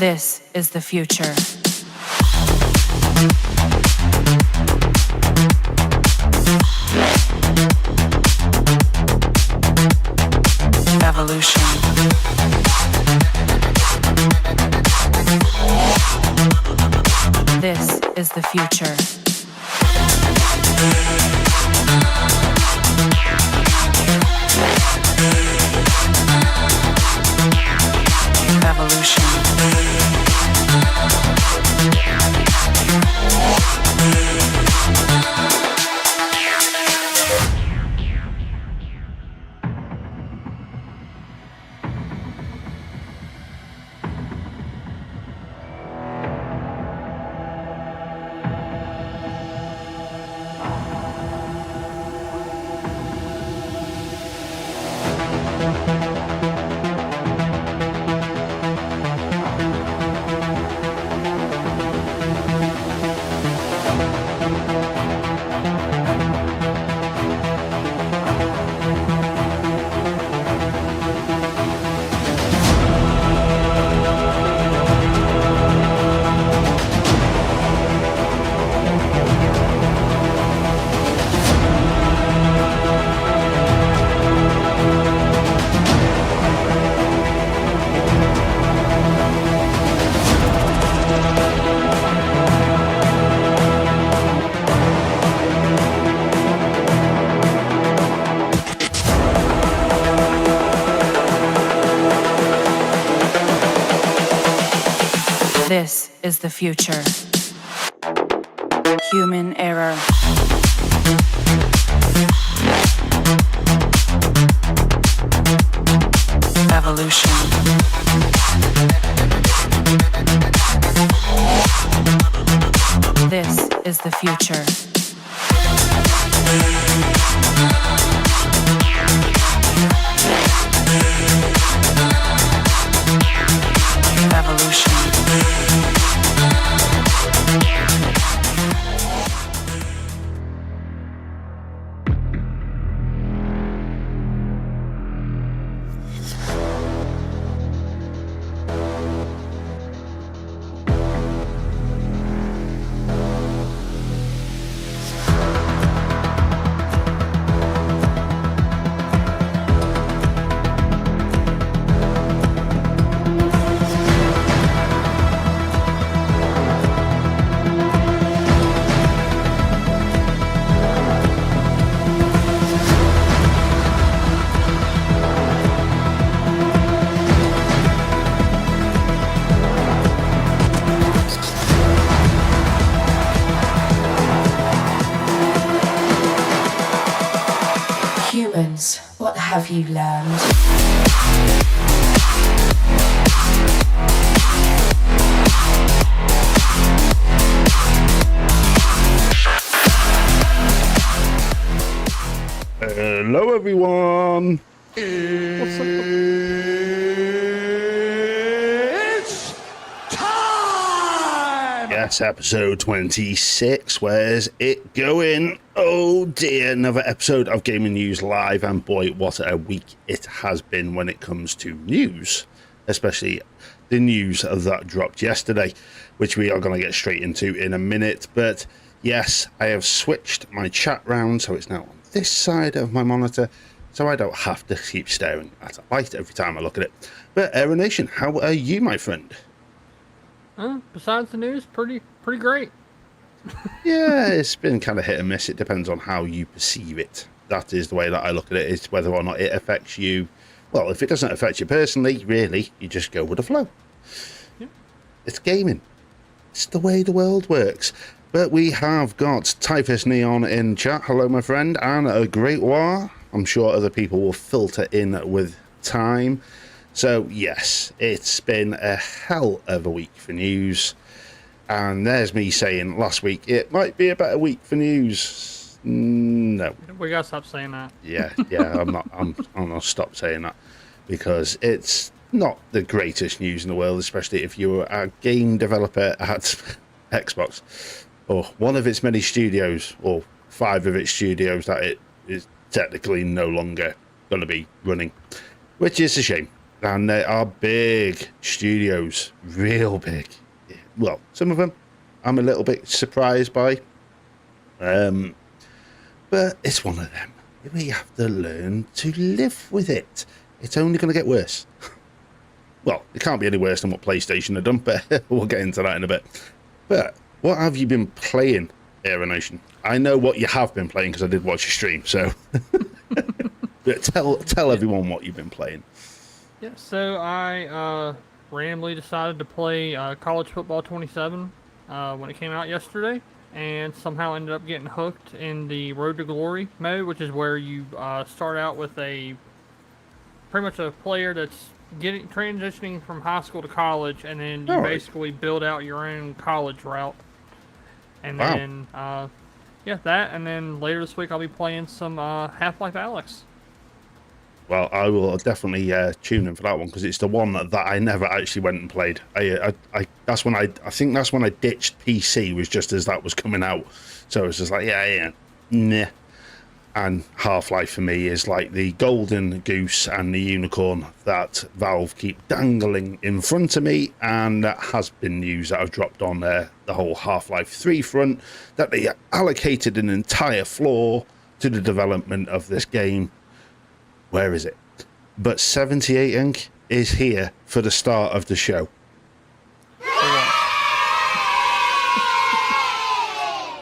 This is the future. Evolution. This is the future. Evolution. This is the future. Human error. Evolution. This is the future. Evolution. What have you learned? Hello everyone! It's time! Yes, episode 26. Where's it going? Oh dear, another episode of Gaming News Live, and boy, what a week it has been when it comes to news, especially the news that dropped yesterday, which we are going to get straight into in a minute. But yes, I have switched my chat round, so it's now on this side of my monitor, so I don't have to keep staring at a light every time I look at it. But Nation, how are you, my friend? Besides the news, pretty great. Yeah, it's been kind of hit and miss. It depends on how you perceive it. That is the way that I look at it, is whether or not it affects you. Well, if it doesn't affect you personally, really, you just go with the flow. Yeah. It's gaming. It's the way the world works. But we have got Typhus Neon in chat. Hello, my friend. And a Great War. I'm sure other people will filter in with time. So, yes, it's been a hell of a week for news. And there's me saying last week, it might be a better week for news. No. We gotta stop saying that. Yeah, I'm gonna stop saying that, because it's not the greatest news in the world, especially if you're a game developer at Xbox, or one of its many studios, or 5 of its studios that it is technically no longer going to be running, which is a shame. And they are big studios, real big. Well, some of them I'm a little bit surprised by. But it's one of them. We have to learn to live with it. It's only going to get worse. Well, it can't be any worse than what PlayStation have done, but we'll get into that in a bit. But what have you been playing, Aero Nation? I know what you have been playing because I did watch your stream, so but tell everyone what you've been playing. Yeah, so I randomly decided to play College Football 27 when it came out yesterday, and somehow ended up getting hooked in the Road to Glory mode, which is where you start out with pretty much a player that's transitioning from high school to college, and then you basically build out your own college route. And then, yeah, that, and then later this week I'll be playing some Half-Life Alyx. Well, I will definitely tune in for that one because it's the one that I never actually went and played. I think that's when I ditched PC, was just as that was coming out. So it was just like, yeah, nah. And Half-Life for me is like the golden goose and the unicorn that Valve keep dangling in front of me, and that has been news that have dropped on the whole Half-Life 3 front, that they allocated an entire floor to the development of this game. Where is it? But 78 Inc. is here for the start of the show.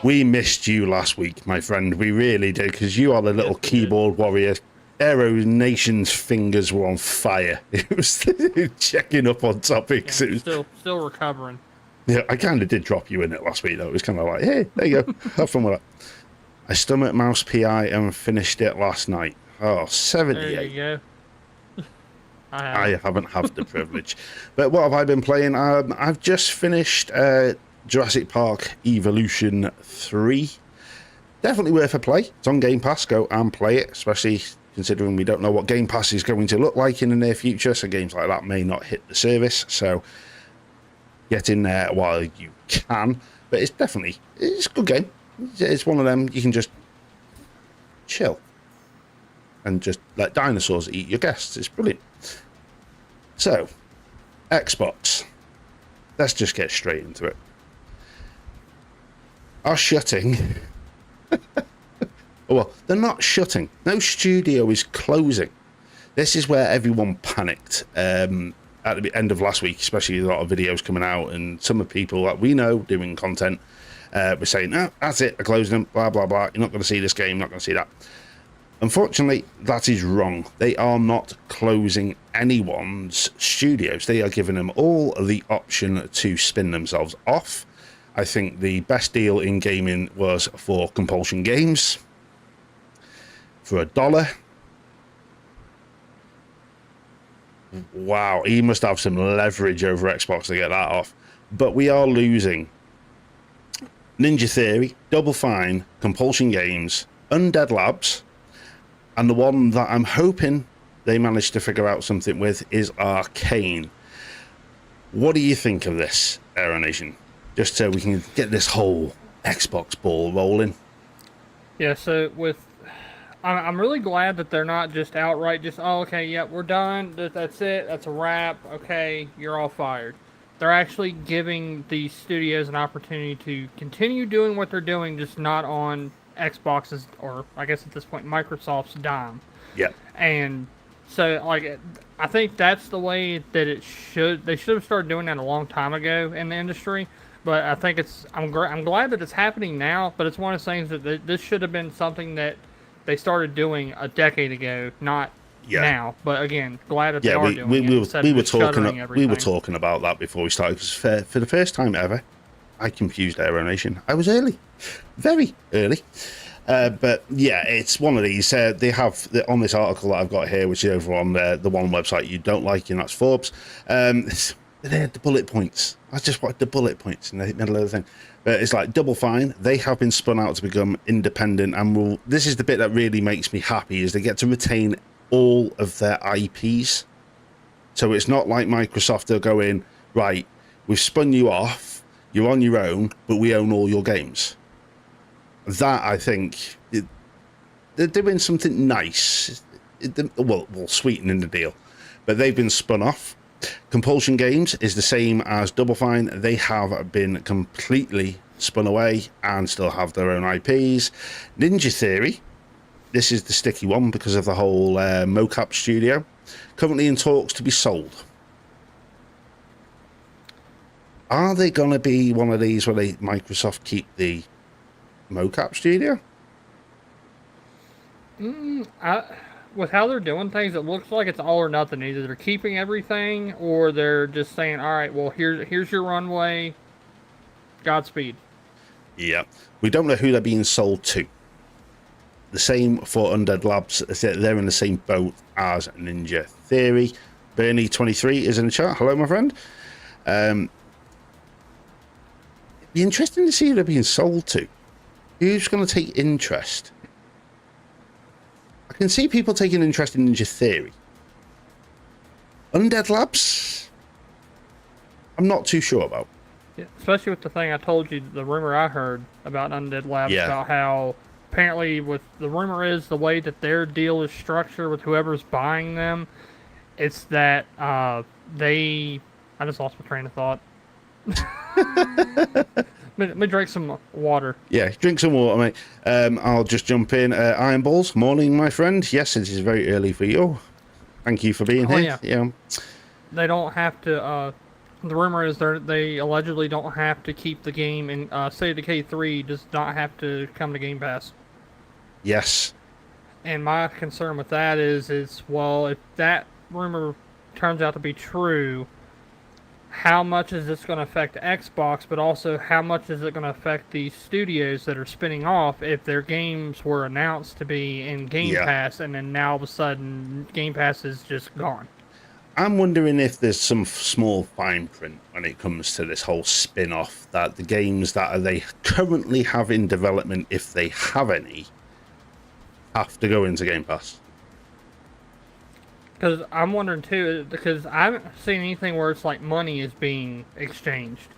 We missed you last week, my friend. We really did, because you are the little keyboard warrior. Aero Nation's fingers were on fire. It was checking up on topics. Yeah, it was still recovering. Yeah, I kind of did drop you in it last week, though. It was kind of like, hey, there you go. Have fun with that. I stomached Mouse PI and finished it last night. Oh, 78. There you go. I haven't had the privilege. But what have I been playing? I've just finished Jurassic Park Evolution 3. Definitely worth a play. It's on Game Pass. Go and play it, especially considering we don't know what Game Pass is going to look like in the near future, so games like that may not hit the service. So get in there while you can. But it's a good game. It's one of them you can just chill and just let dinosaurs eat your guests. It's brilliant. So, Xbox. Let's just get straight into it. Are shutting. Well, they're not shutting. No studio is closing. This is where everyone panicked at the end of last week, especially a lot of videos coming out, and some of the people that we know doing content were saying, no, that's it, they're closing them, blah, blah, blah. You're not going to see this game, not going to see that. Unfortunately, that is wrong. They are not closing anyone's studios. They are giving them all the option to spin themselves off. I think the best deal in gaming was for Compulsion Games for $1. Wow, he must have some leverage over Xbox to get that off. But we are losing Ninja Theory, Double Fine, Compulsion Games, Undead Labs, and the one that I'm hoping they managed to figure out something with is ARCANE. What do you think of this, Aero Nation? Just so we can get this whole Xbox ball rolling. Yeah, so I'm really glad that they're not just outright oh, okay, yeah, we're done, that's it, that's a wrap, okay, you're all fired. They're actually giving the studios an opportunity to continue doing what they're doing, just not on Xbox's, or I guess at this point, Microsoft's dime. Yeah. And so, like, I think that's the way that they should have started doing that a long time ago in the industry. But I think I'm glad that it's happening now, but it's one of those things that this should have been something that they started doing a decade ago, not now. But again, glad that they are doing it. We were talking about that before we started, because for the first time ever, I confused Aero Nation. I was early, very early. But yeah, it's one of these. They have on this article that I've got here, which is over on the one website you don't like, and that's Forbes. They had the bullet points. I just wanted the bullet points in the middle of the thing. But it's like Double Fine. They have been spun out to become independent, and this is the bit that really makes me happy, is they get to retain all of their IPs. So it's not like Microsoft are going, right, we've spun you off, you're on your own, but we own all your games. That, I think, they're doing something nice. Well, sweetening the deal. but they've been spun off. Compulsion Games is the same as Double Fine. They have been completely spun away and still have their own IPs. Ninja Theory, this is the sticky one because of the whole mocap studio, currently in talks to be sold. Are they going to be one of these where Microsoft keep the mocap studio? With how they're doing things, it looks like it's all or nothing. Either they're keeping everything, or they're just saying, "All right, well, here's your runway. Godspeed." Yeah, we don't know who they're being sold to. The same for Undead Labs. They're in the same boat as Ninja Theory. Bernie23 is in the chat. Hello, my friend. It'd be interesting to see who they're being sold to. Who's going to take interest? I can see people taking interest in Ninja Theory. Undead Labs, I'm not too sure about. Yeah, especially with the thing I told you, the rumor I heard about Undead Labs, about how apparently with the rumor is the way that their deal is structured with whoever's buying them, it's that I just lost my train of thought. Let me drink some water. Yeah, drink some water, mate. I'll just jump in. Iron Balls, morning, my friend. Yes, it is very early for you. Thank you for being here. Yeah. They don't have to. The rumor is they allegedly don't have to keep the game in. State of Decay 3 does not have to come to Game Pass. Yes. And my concern with that is well, if that rumor turns out to be true, how much is this going to affect Xbox, but also how much is it going to affect these studios that are spinning off if their games were announced to be in Game Pass and then now all of a sudden Game Pass is just gone? I'm wondering if there's some small fine print when it comes to this whole spin-off, that the games that they currently have in development, if they have any, have to go into Game Pass. Because I'm wondering too, because I haven't seen anything where it's like money is being exchanged.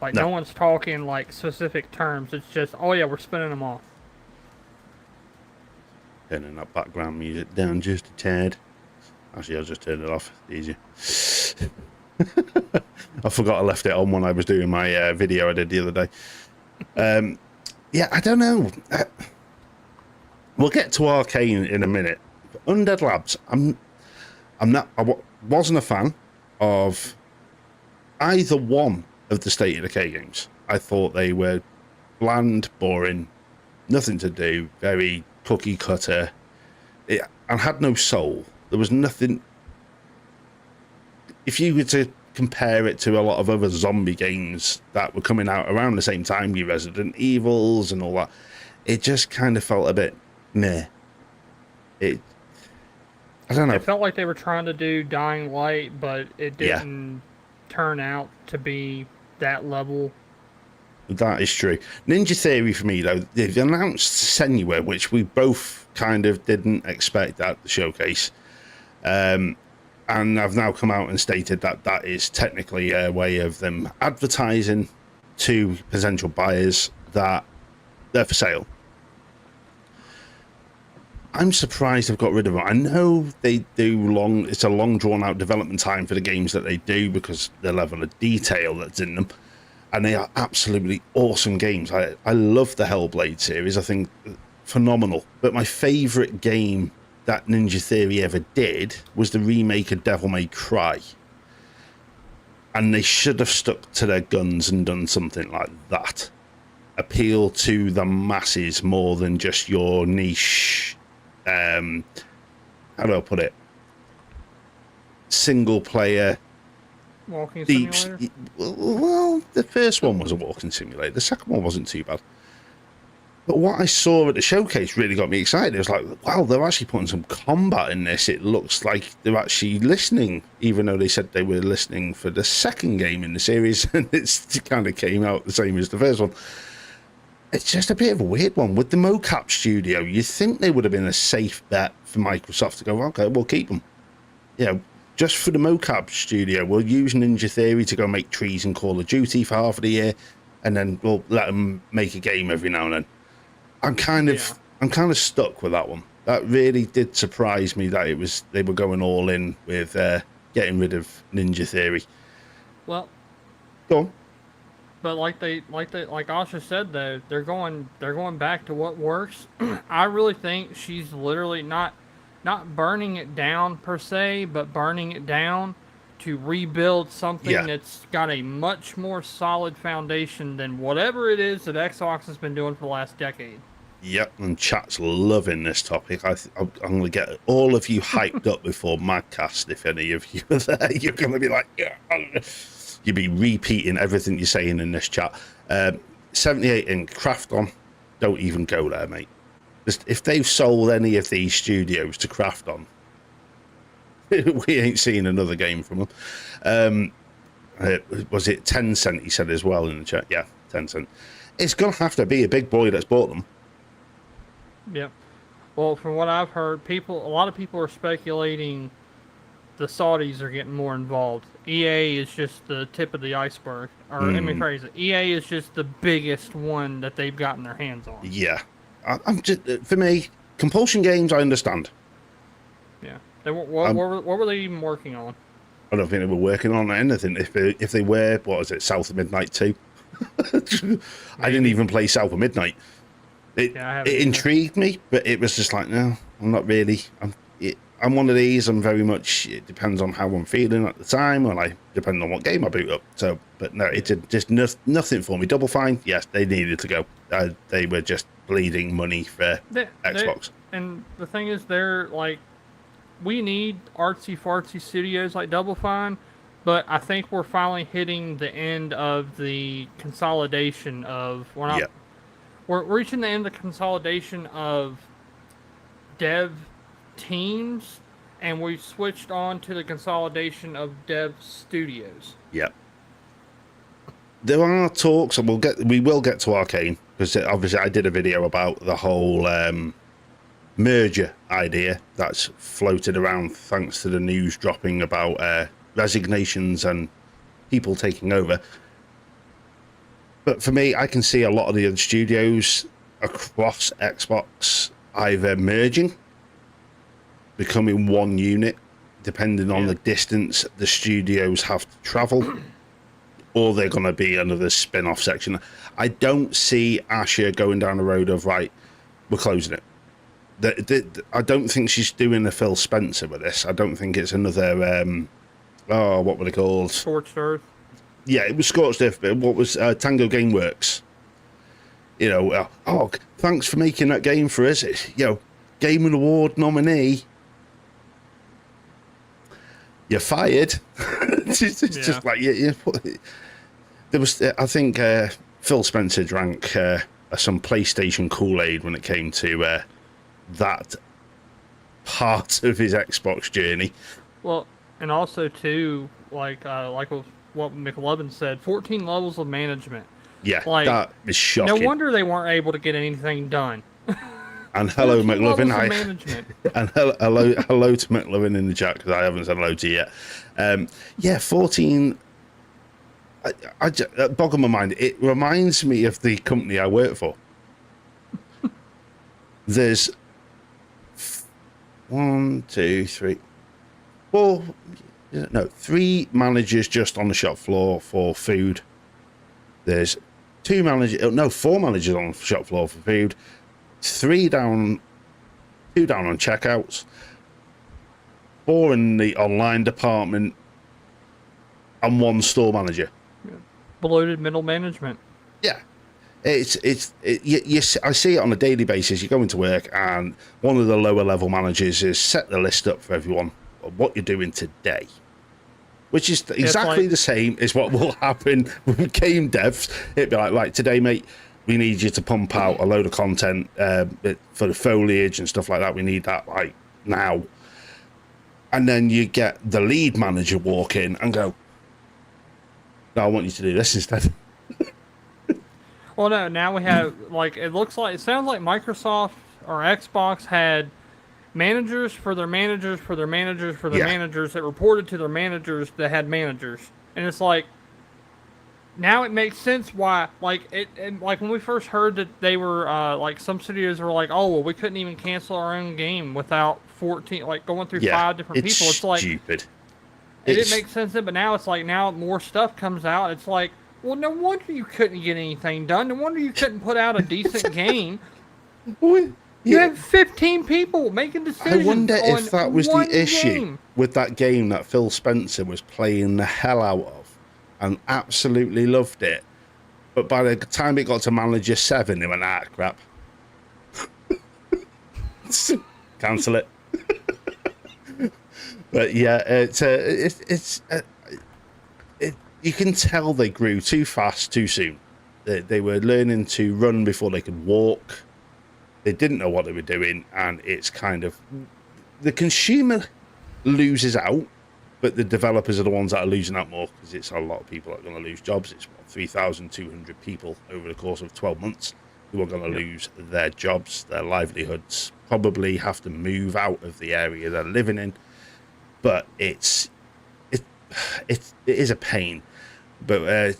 Like no one's talking like specific terms. It's just, oh yeah, we're spinning them off. Turning that background music down just a tad. Actually, I'll just turn it off. Easier. I forgot I left it on when I was doing my video I did the other day. Yeah, I don't know. We'll get to Arcane in a minute. Undead Labs, I wasn't a fan of either one of the State of Decay games. I thought they were bland, boring, nothing to do, very cookie cutter, and had no soul. There was nothing. If you were to compare it to a lot of other zombie games that were coming out around the same time, your Resident Evils and all that, it just kind of felt a bit meh. I don't know. It felt like they were trying to do Dying Light, but it didn't turn out to be that level. That is true. Ninja Theory for me, though, they've announced Senua, which we both kind of didn't expect at the showcase. And I've now come out and stated that that is technically a way of them advertising to potential buyers that they're for sale. I'm surprised they've got rid of it. I know they do it's a long drawn out development time for the games that they do because the level of detail that's in them, and they are absolutely awesome games. I love the Hellblade series. I think phenomenal. But my favorite game that Ninja Theory ever did was the remake of Devil May Cry, and they should have stuck to their guns and done something like that. Appeal to the masses more than just your niche, how do I put it, single player walking deep simulator? Well, the first one was a walking simulator. The second one wasn't too bad. But what I saw at the showcase really got me excited. It was like, wow, they're actually putting some combat in this. It looks like they're actually listening, even though they said they were listening for the second game in the series, and it kind of came out the same as the first one. It's just a bit of a weird one. With the mocap studio, you'd think they would have been a safe bet for Microsoft to go, okay, we'll keep them. You know, just for the mocap studio, we'll use Ninja Theory to go make trees and Call of Duty for half of the year, and then we'll let them make a game every now and then. I'm kind of stuck with that one. That really did surprise me that they were going all in with getting rid of Ninja Theory. Well, Go on. but like Asha said though, they're going back to what works. I really think she's literally not burning it down per se, but burning it down to rebuild something that's got a much more solid foundation than whatever it is that Xbox has been doing for the last decade. Yep, and chat's loving this topic. I'm going to get all of you hyped up before Madcast. If any of you are there, you're going to be like, yeah. You'll be repeating everything you're saying in this chat. 78 and Craft On, don't even go there, mate. Just, if they've sold any of these studios to Craft On, we ain't seen another game from them. Was it 10 cent? He said as well in the chat. Yeah, 10 cent. It's going to have to be a big boy that's bought them. Yep. Well, from what I've heard, a lot of people are speculating the Saudis are getting more involved. EA is just the tip of the iceberg. Or let me phrase it. EA is just the biggest one that they've gotten their hands on. Yeah. I'm just, for me, Compulsion Games, I understand. Yeah. What were they even working on? I don't think they were working on anything. If they were, what was it, South of Midnight 2? I didn't even play South of Midnight. It intrigued me, but it was just like, no, I'm not really. I'm one of these. I'm very much. It depends on how I'm feeling at the time, and depending on what game I boot up. So, but no, it did just nothing for me. Double Fine, yes, they needed to go. They were just bleeding money for Xbox. And the thing is, they're like, we need artsy fartsy studios like Double Fine, but I think we're finally hitting the end of the consolidation of. We're reaching the end of the consolidation of dev teams, and we switched on to the consolidation of dev studios. Yep. There are talks, and we will get to Arcane, because obviously I did a video about the whole merger idea that's floated around thanks to the news dropping about resignations and people taking over. But for me, I can see a lot of the other studios across Xbox either merging, becoming one unit, depending on the distance the studios have to travel, or they're going to be another spin-off section. I don't see Asha going down the road of, right, we're closing it. I don't think she's doing a Phil Spencer with this. I don't think it's another, what were they called? Scorched Earth. Yeah, it was Scorched Earth, but what was Tango Gameworks? You know, thanks for making that game for us. Game and Award nominee. You're fired. Just like there was. I think Phil Spencer drank some PlayStation Kool-Aid when it came to that part of his Xbox journey. Well, and also too, like what McLovin said, 14 levels of management. Yeah, that is shocking. No wonder they weren't able to get anything done. And hello, McLovin. Hi. And hello to McLovin in the chat, because I haven't said hello to you yet. 14. I boggle my mind. It reminds me of the company I work for. There's 3 managers just on the shop floor for food. There's 4 managers on the shop floor for food. 2 down on checkouts, 4 in the online department, and 1 store manager. Bloated middle management. Yeah, I see it on a daily basis. You go into work, and one of the lower level managers is set the list up for everyone of what you're doing today, which is exactly the same as what will happen with game devs. It'd be like, right, today, mate, we need you to pump out a load of content for the foliage and stuff like that. We need that like now. And then you get the lead manager walk in and go, no, I want you to do this instead. Well, no, now we have, it sounds like Microsoft or Xbox had managers for their managers for their managers for their managers that reported to their managers that had managers. And it's like, now it makes sense why, like like when we first heard that they were like some studios were like, oh well, we couldn't even cancel our own game without 14, like going through Yeah, 5 different it's people. It's like stupid. it didn't make sense then, but now it's like now more stuff comes out. It's like, well, no wonder you couldn't get anything done. No wonder you couldn't put out a decent game. Well, You yeah. have 15 people making decisions. I wonder if that was the one issue game. with that game that Phil Spencer was playing the hell out of and absolutely loved it. But by the time it got to Manager 7, they went, ah, crap. Cancel it. But yeah, you can tell they grew too fast, too soon. They were learning to run before they could walk. They didn't know what they were doing, and it's kind of the consumer loses out, but the developers are the ones that are losing out more because it's a lot of people that are going to lose jobs. It's 3,200 people over the course of 12 months who are going to lose their jobs, their livelihoods, probably have to move out of the area they're living in. But it is a pain. But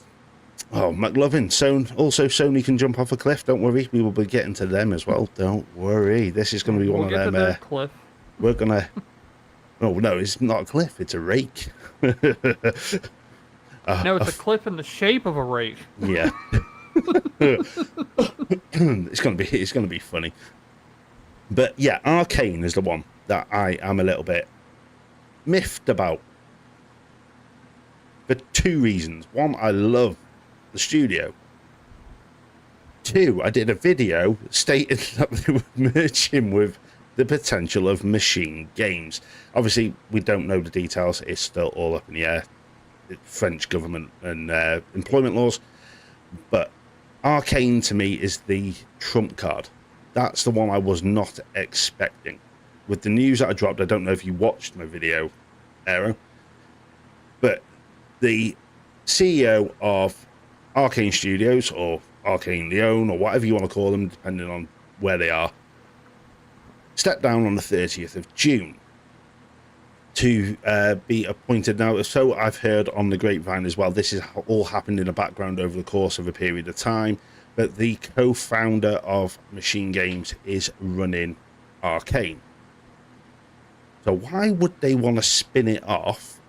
McLovin, Sony can jump off a cliff. Don't worry, we will be getting to them as well. Don't worry, this is going to be one of them. Cliff. We're gonna. Oh no, it's not a cliff. It's a rake. No, it's a cliff in the shape of a rake. Yeah. It's gonna be funny. But yeah, Arcane is the one that I am a little bit miffed about. For 2 reasons. One, I love the studio. 2, I did a video stating that they were merging with the potential of Machine Games. Obviously, we don't know the details. It's still all up in the air. French government and employment laws. But Arcane, to me, is the trump card. That's the one I was not expecting. With the news that I dropped, I don't know if you watched my video, Aero, but the CEO of Arcane Studios, or Arcane Leon, or whatever you want to call them, depending on where they are, stepped down on the 30th of June to be appointed. Now, so I've heard on the grapevine as well, this is all happened in the background over the course of a period of time, but the co-founder of Machine Games is running Arcane. So why would they want to spin it off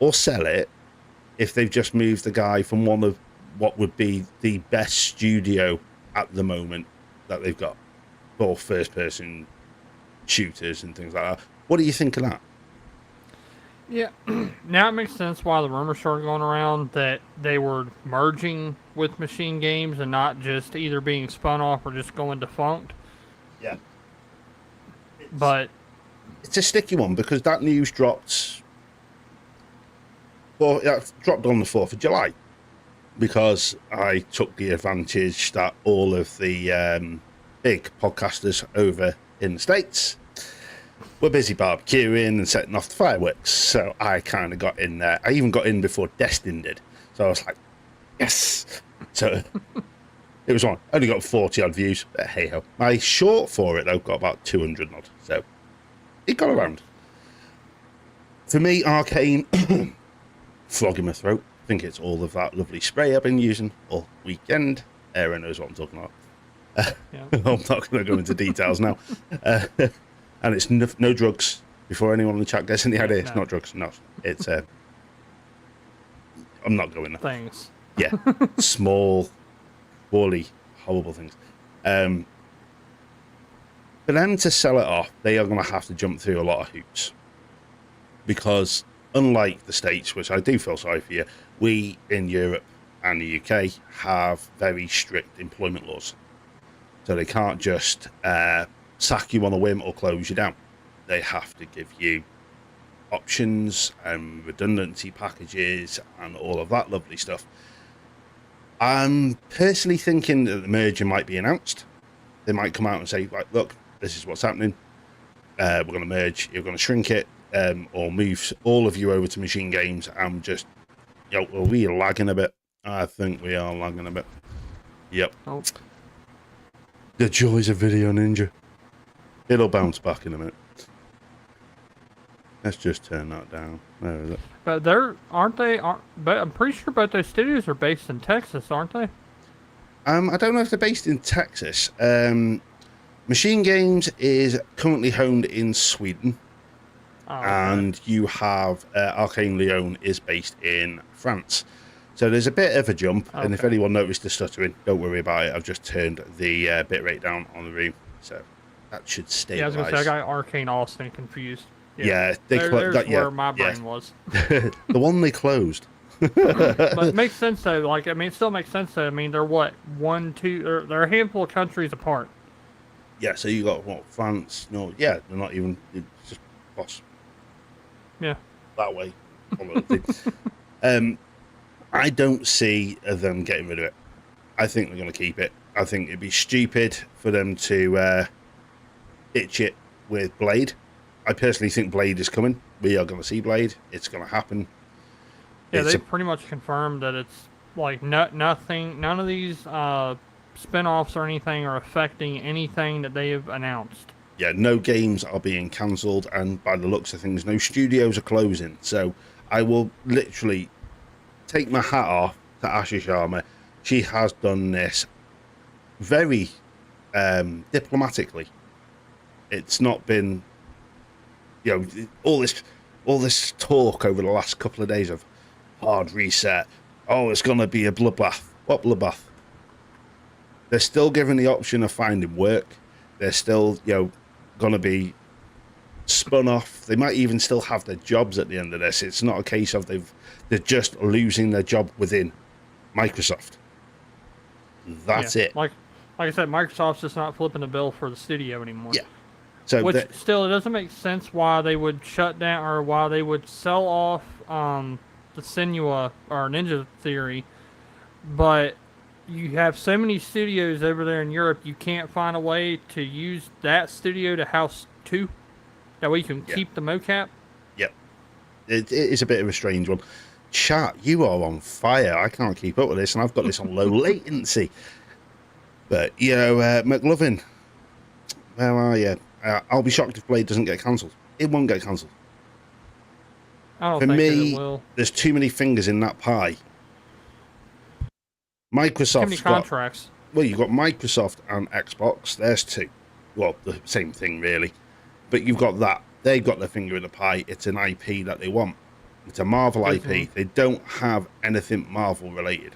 or sell it if they've just moved the guy from one of what would be the best studio at the moment that they've got for first-person shooters and things like that? What do you think of that? Yeah, now it makes sense why the rumors started going around that they were merging with Machine Games and not just either being spun off or just going defunct. Yeah. But It's a sticky one because that news dropped. Well, it dropped on the 4th of July because I took the advantage that all of the big podcasters over in the States were busy barbecuing and setting off the fireworks. So I kind of got in there. I even got in before Destin did. So I was like, yes. So it was on. Only got 40 odd views, but hey ho. My short for it, though, got about 200 odd. So it got around. For me, Arcane, frog in my throat. I think it's all of that lovely spray I've been using all weekend. Aaron knows what I'm talking about. yeah. I'm not going to go into details now. And it's no drugs. Before anyone in the chat gets any idea, it's not drugs. No, it's I'm not going there. Things. Yeah, small, poorly, horrible things. For them to sell it off, they are going to have to jump through a lot of hoops. Because unlike the States, which I do feel sorry for you, we in Europe and the UK have very strict employment laws. So they can't just sack you on a whim or close you down. They have to give you options and redundancy packages and all of that lovely stuff. I'm personally thinking that the merger might be announced. They might come out and say, right, look, this is what's happening. We're going to merge. You're going to shrink it or move all of you over to Machine Games. And just, are we lagging a bit? I think we are lagging a bit. Yep. Oh. The joys of Video Ninja. It'll bounce back in a minute. Let's just turn that down. Where is it? But but I'm pretty sure both those studios are based in Texas, aren't they? I don't know if they're based in Texas. Machine Games is currently honed in Sweden. Oh, And you have Arcane Lyon is based in France. So there's a bit of a jump. And if anyone noticed the stuttering, don't worry about it. I've just turned the bitrate down on the room. So that should stabilize. Yeah, I was going to say, I got Arcane Austin confused. Yeah, there's where my brain was. The one they closed. But it makes sense, though. Like, I mean, it still makes sense, though. I mean, they're what? They're a handful of countries apart. Yeah, so you got, what, France? No, yeah, they're not even, it's just boss. Yeah. That way. I don't see them getting rid of it. I think they're going to keep it. I think it'd be stupid for them to ditch it with Blade. I personally think Blade is coming. We are going to see Blade. It's going to happen. Yeah, they pretty much confirmed that it's like none of these spin-offs or anything are affecting anything that they have announced. Yeah, no games are being cancelled, and by the looks of things, no studios are closing. So I will literally take my hat off to Asha Sharma. She has done this very diplomatically. It's not been, all this talk over the last couple of days of hard reset. Oh, it's going to be a bloodbath. What bloodbath? They're still given the option of finding work. They're still, going to be spun off. They might even still have their jobs at the end of this. It's not a case of they're just losing their job within Microsoft. That's it. Like I said, Microsoft's just not flipping the bill for the studio anymore. Yeah. So still, it doesn't make sense why they would shut down or why they would sell off the Senua or Ninja Theory, but you have so many studios over there in Europe, you can't find a way to use that studio to house two. That way you can keep the mocap. Yep. It is a bit of a strange one. Chat, you are on fire. I can't keep up with this, and I've got this on low latency. But, McLovin, where are you? I'll be shocked if Blade doesn't get cancelled. It won't get cancelled. I don't For think me, it will. There's too many fingers in that pie. Microsoft's Too many contracts. Well, you've got Microsoft and Xbox. There's two. Well, the same thing, really. But you've got that. They've got their finger in the pie. It's an IP that they want. It's a Marvel IP. They don't have anything Marvel related.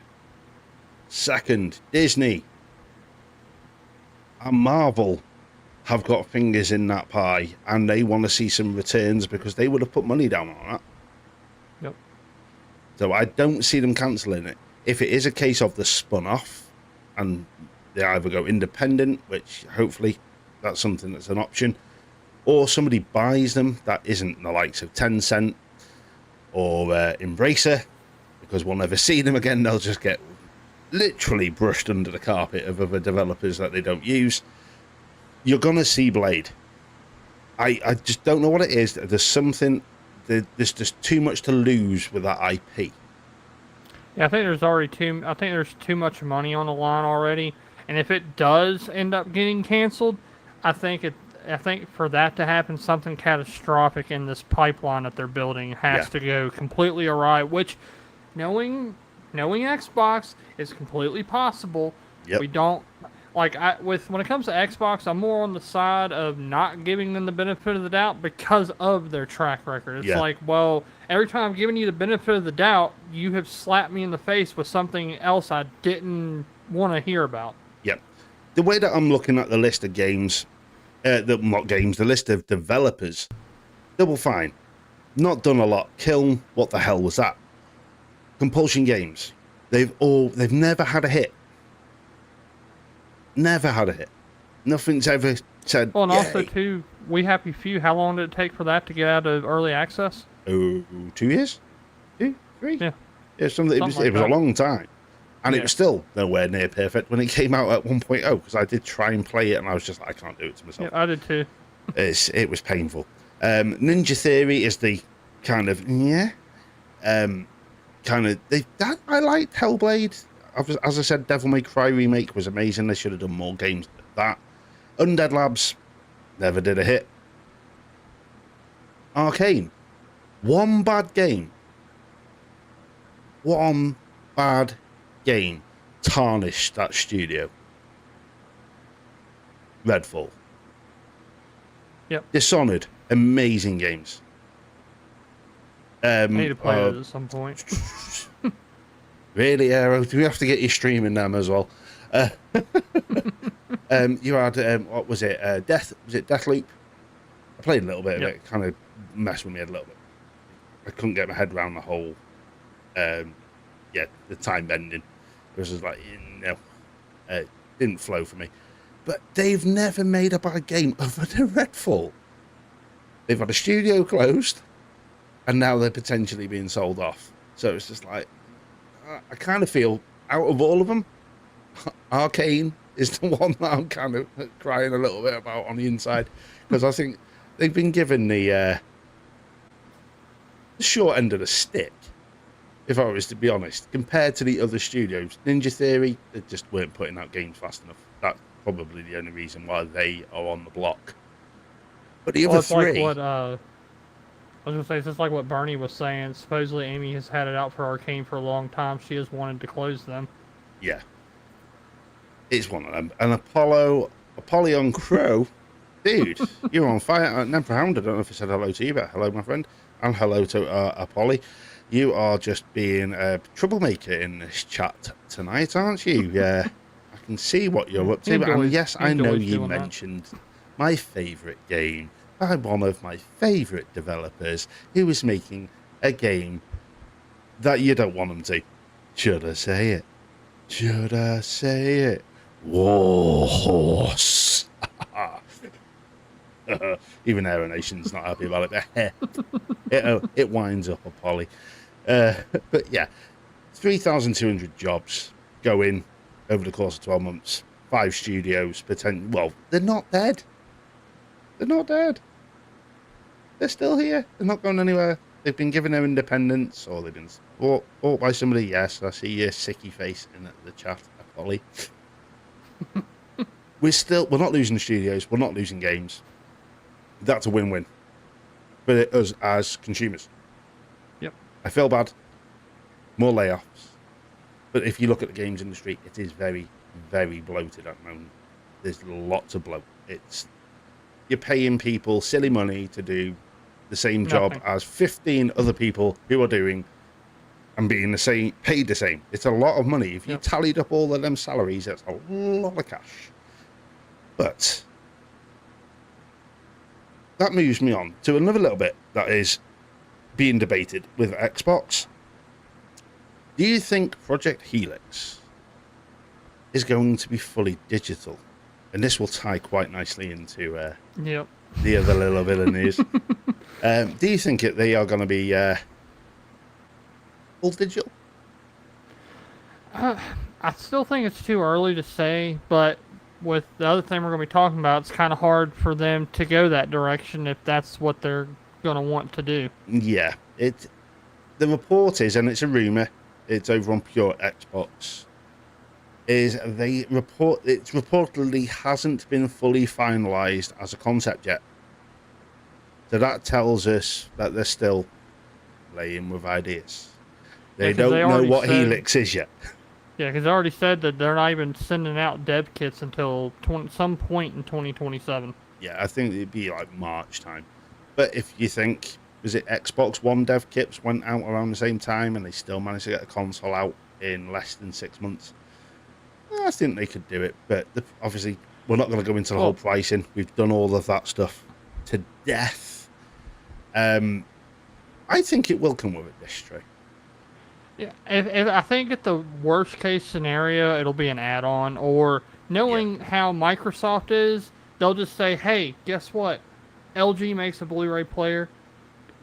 Second, Disney and Marvel have got fingers in that pie, and they want to see some returns because they would have put money down on that. Yep. So I don't see them cancelling it. If it is a case of the spun off and they either go independent, which hopefully that's something that's an option, or somebody buys them that isn't the likes of Tencent or Embracer, because we'll never see them again. They'll just get literally brushed under the carpet of other developers that they don't use. You're going to see Blade. I just don't know what it is. There's something, there's just too much to lose with that IP. Yeah, I think there's too much money on the line already, and if it does end up getting canceled, I think for that to happen, something catastrophic in this pipeline that they're building has to go completely awry. Which, knowing Xbox, is completely possible. Yep. We don't when it comes to Xbox, I'm more on the side of not giving them the benefit of the doubt because of their track record. It's like, well, every time I'm giving you the benefit of the doubt, you have slapped me in the face with something else I didn't want to hear about. Yep. The way that I'm looking at the list of games, the list of developers, Double Fine, not done a lot. Kiln, what the hell was that? Compulsion Games, they've never had a hit. Never had a hit. Nothing's ever said. Well, and yay. also too, We Happy Few. How long did it take for that to get out of early access? Oh, 2 years, 2, 3. Yeah, something. It was a long time, and it was still nowhere near perfect when it came out at 1.0. Because I did try and play it, and I was just like, I can't do it to myself. Yeah, I did too. It was painful. Ninja Theory is the kind of I liked Hellblade. As I said, Devil May Cry remake was amazing. They should have done more games than that. Undead Labs never did a hit. Arcane, One bad game tarnished that studio. Redfall. Yep. Dishonored, amazing games. I need to play those at some point. Really, Aero? Do we have to get you streaming them as well? You had what was it? Deathloop? I played a little bit of it. Kind of messed with me a little bit. I couldn't get my head around the whole, the time bending. It was just like, it didn't flow for me. But they've never made a bad game other than Redfall. They've had a studio closed, and now they're potentially being sold off. So it's just like, I kind of feel out of all of them, Arcane is the one that I'm kind of crying a little bit about on the inside, because I think they've been given the short end of the stick, if I was to be honest, compared to the other studios. Ninja Theory, they just weren't putting out games fast enough. That's probably the only reason why they are on the block. But the other three... Like what, I was going to say, it's just like what Bernie was saying. Supposedly Amy has had it out for Arcane for a long time. She has wanted to close them. Yeah. It's one of them. And Apollyon Crow, dude, you're on fire. Nemper Hound, I don't know if I said hello to you, but hello, my friend. And hello to Apolly. You are just being a troublemaker in this chat tonight, aren't you? I can see what you're up to. And yes, I know you mentioned my favourite game by one of my favourite developers who is making a game that you don't want them to. Should I say it? Should I say it? Warhorse. Even Aero Nation's not happy about it. It winds up a Polly. But yeah, 3,200 jobs go in over the course of 12 months. 5 studios, well, they're not dead. They're not dead. They're still here. They're not going anywhere. They've been given their independence, or they've been bought by somebody. Yes, I see your sicky face in the chat, Polly. We're not losing studios. We're not losing games. That's a win-win for us as consumers. Yep. I feel bad. More layoffs. But if you look at the games industry, it is very, very bloated at the moment. There's lots of bloat. You're paying people silly money to do the same job as 15 other people who are doing and being paid the same. It's a lot of money. If you tallied up all of them salaries, that's a lot of cash. But that moves me on to another little bit that is being debated with Xbox. Do you think Project HELIX is going to be fully digital? And this will tie quite nicely into the other little bit of news. Do you think they are going to be full digital? I still think it's too early to say, but with the other thing we're going to be talking about, it's kind of hard for them to go that direction if that's what they're going to want to do. Yeah, the report is, and it's a rumor, it's over on Pure Xbox, is it reportedly hasn't been fully finalized as a concept yet. So that tells us that they're still playing with ideas. They don't know what HELIX is yet. Yeah, because they already said that they're not even sending out dev kits until some point in 2027. Yeah, I think it'd be like March time. But if you think, was it Xbox One dev kits went out around the same time and they still managed to get a console out in less than 6 months? I think they could do it, but obviously we're not going to go into the whole pricing. We've done all of that stuff to death. I think it will come with a disc tray. Yeah, if I think at the worst case scenario, it'll be an add-on, or knowing how Microsoft is, they'll just say, hey, guess what? LG makes a Blu-ray player.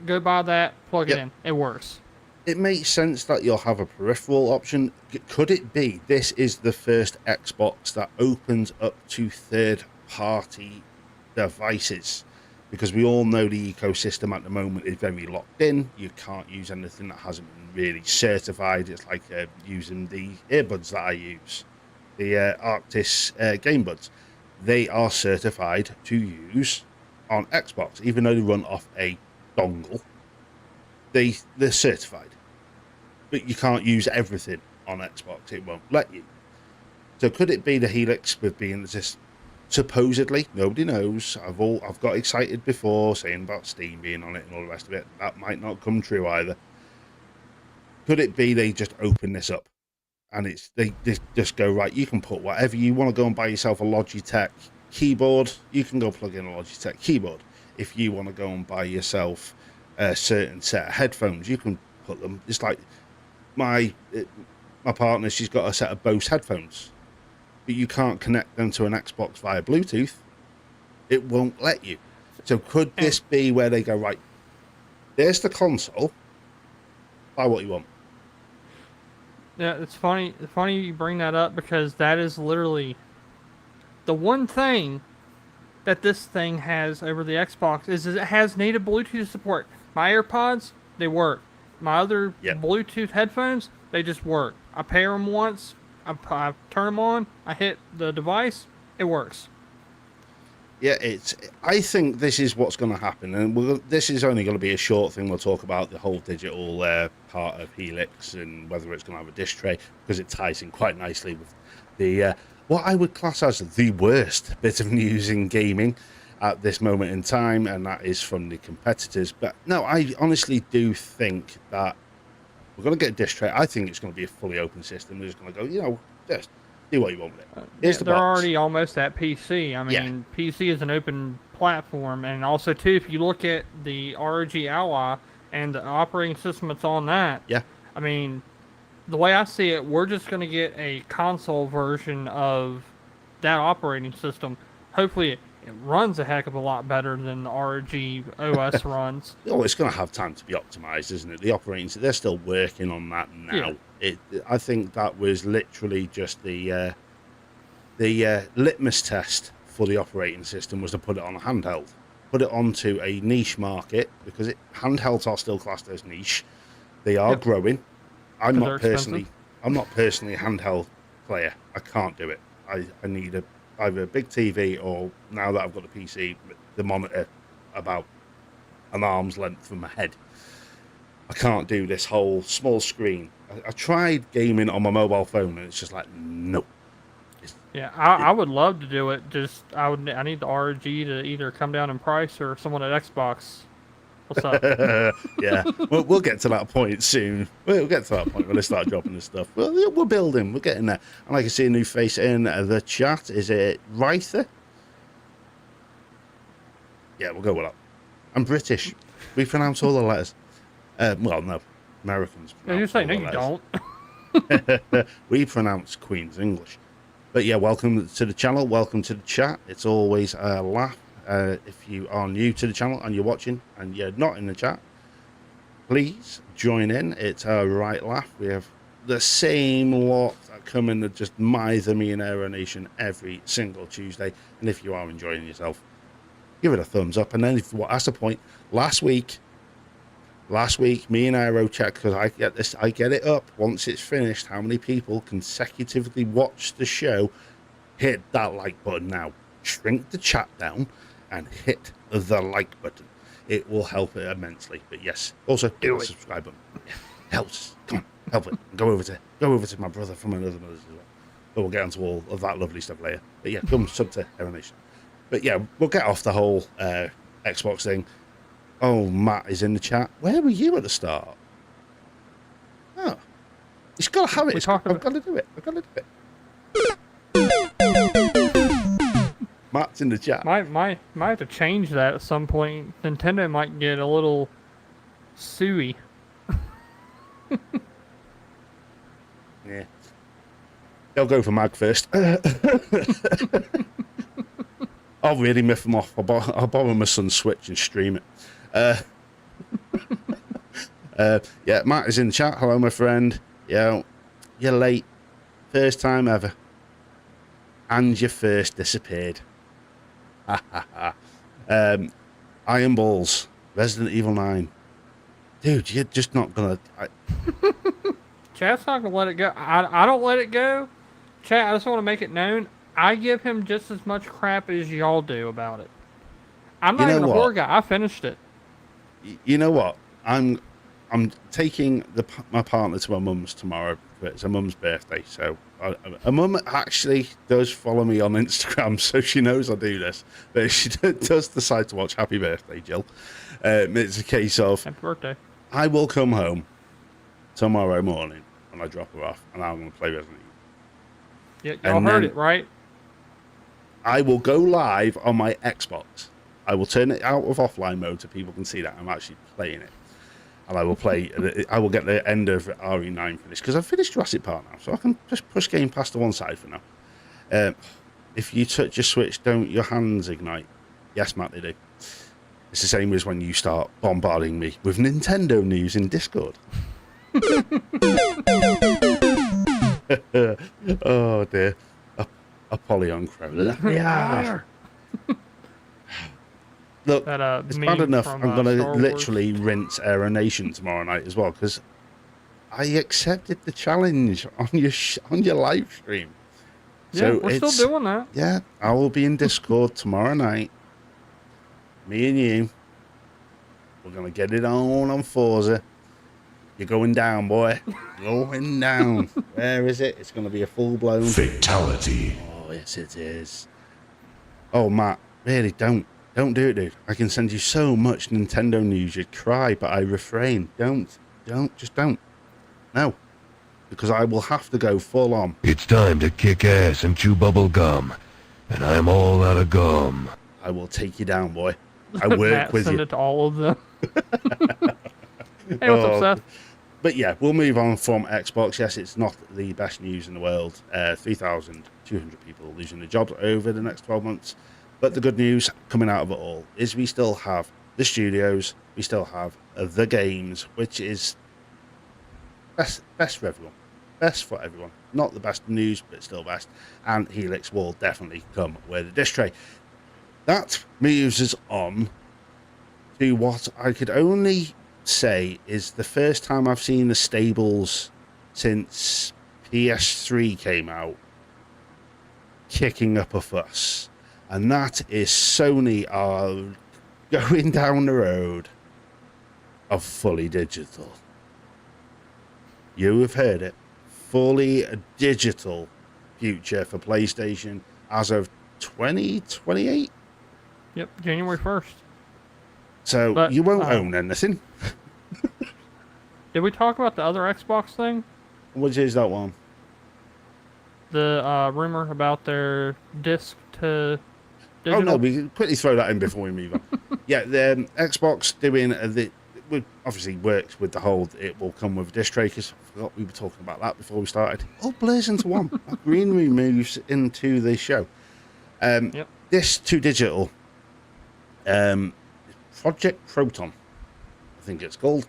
Go buy that, plug it in. It works. It makes sense that you'll have a peripheral option. Could it be this is the first Xbox that opens up to third-party devices? Because we all know the ecosystem at the moment is very locked in. You can't use anything that hasn't been really certified. It's like using the earbuds that I use, the Arctis Game Buds. They are certified to use on Xbox, even though they run off a dongle. they're certified, but you can't use everything on Xbox. It won't let you. So could it be the Helix with being just supposedly, nobody knows. I've got excited before saying about Steam being on it and all the rest of it. That might not come true either. Could it be they just open this up and they just go, right, you can put whatever you want to go and buy yourself a Logitech keyboard, you can go plug in a Logitech keyboard. If you want to go and buy yourself a certain set of headphones, you can put them. It's like my partner, she's got a set of Bose headphones, but you can't connect them to an Xbox via Bluetooth. It won't let you. So could this be where they go, right, there's the console, buy what you want? Yeah, it's funny you bring that up, because that is literally the one thing that this thing has over the Xbox is it has native Bluetooth support. My AirPods, they work. My other Bluetooth headphones, they just work. I pair them once, I turn them on, I hit the device, it works. Yeah, I think this is what's going to happen, and this is only going to be a short thing. We'll talk about the whole digital part of Helix and whether it's going to have a disc tray, because it ties in quite nicely with the what I would class as the worst bit of news in gaming at this moment in time, and that is from the competitors. But no, I honestly do think that we're going to get a disc tray. I think it's going to be a fully open system. We're just going to go, just do what you want with it. They're already almost at PC. I mean, PC is an open platform, and also too, if you look at the ROG Ally and the operating system that's on that, I mean, the way I see it, we're just going to get a console version of that operating system. Hopefully, it runs a heck of a lot better than the ROG OS runs. Oh, it's going to have time to be optimized, isn't it? The operating, they're still working on that now. Yeah. I think that was literally just the litmus test for the operating system was to put it on a handheld, put it onto a niche market, because handhelds are still classed as niche. They are growing. I'm not personally a handheld player. I can't do it. I need either a big TV, or now that I've got the PC, the monitor about an arm's length from my head. I can't do this whole small screen. I tried gaming on my mobile phone, and it's just like, no. I would love to do it. Just I need the ROG to either come down in price, or someone at Xbox. What's up? Yeah, we'll get to that point soon. We'll get to that point when they start dropping this stuff. We're building. We're getting there. And I can see a new face in the chat. Is it Ryther? Yeah, we'll go with that. I'm British. We pronounce all the letters. Well, no, Americans. You're saying no, you don't. We pronounce Queen's English. But yeah, welcome to the channel. Welcome to the chat. It's always a laugh. If you are new to the channel and you're watching and you're not in the chat, please join in. It's a right laugh. We have the same lot that come in to just mither me in Aero Nation every single Tuesday. And if you are enjoying yourself, give it a thumbs up. And then that's the point. Last week, me and Aero checked, because I get it up once it's finished, how many people consecutively watch the show. Hit that like button now. Shrink the chat down and hit the like button. It will help it immensely. But yes, also hit the subscribe button. Yeah, helps. Come on, help it. Go over to my brother from another mother as well. But we'll get onto all of that lovely stuff later. But yeah, come sub to Aero Nation. But yeah, we'll get off the whole Xbox thing. Oh, Matt is in the chat. Where were you at the start? Oh, he's got to have it. I've got to do it. Matt's in the chat. Might have to change that at some point. Nintendo might get a little suey. Yeah. They'll go for Mag first. I'll really miff them off. I'll borrow my son's Switch and stream it. Yeah, Matt is in the chat. Hello, my friend. Yeah, you're late. First time ever. And you first disappeared. Iron Balls. Resident Evil 9. Dude, you're just not gonna... Chat's not gonna let it go. I don't let it go. Chat, I just want to make it known, I give him just as much crap as y'all do about it. I'm not even a horror guy. I finished it. You know what? I'm I'm taking my partner to my mum's tomorrow. It's her mum's birthday, so her mum actually does follow me on Instagram, so she knows I do this. But if she does decide to watch Happy Birthday, Jill, it's a case of Happy birthday. I will come home tomorrow morning when I drop her off, and I'm going to play Resident Evil. Yeah, y'all heard it, right? I will go live on my Xbox. I will turn it out of offline mode so people can see that I'm actually playing it. And I will play. I will get the end of RE9 finished because I've finished Jurassic Park now, so I can just push Game Pass to one side for now. If you touch your Switch, don't your hands ignite? Yes, Matt, they do. It's the same as when you start bombarding me with Nintendo news in Discord. Oh dear, a Polygon Crow. Yeah. Look, it's bad enough. I'm going to literally rinse Aero Nation tomorrow night as well because I accepted the challenge on your live stream. Yeah, so we're still doing that. Yeah, I will be in Discord tomorrow night. Me and you. We're going to get it on Forza. You're going down, boy. Going down. Where is it? It's going to be a full-blown fatality. Oh, yes, it is. Oh, Matt, really, don't do it, dude. I can send you so much Nintendo news, you'd cry, but I refrain. Just don't. No. Because I will have to go full on. It's time to kick ass and chew bubble gum. And I'm all out of gum. I will take you down, boy. I work with you. Send it to all of them. Hey, what's up, Seth? But yeah, we'll move on from Xbox. Yes, it's not the best news in the world. 3,200 people losing their jobs over the next 12 months. But the good news coming out of it all is we still have the studios, we still have the games, which is best for everyone. Best for everyone. Not the best news, but still best. And Helix will definitely come with a disc tray. That moves us on to what I could only say is the first time I've seen the stables since PS3 came out kicking up a fuss. And that is Sony are going down the road of fully digital. You have heard it. Fully digital future for PlayStation as of 2028. Yep, January 1st. So But, you won't own anything. Did we talk about the other Xbox thing? Which is that one? The rumor about their disc to digital? Oh no, we can quickly throw that in before we move on. Yeah, the Xbox doing it obviously works with the whole it will come with a disc tray because I forgot we were talking about that before we started. All blurs into one. That greenery moves into the show. Yep. Disc to digital. Project Proton, I think it's called.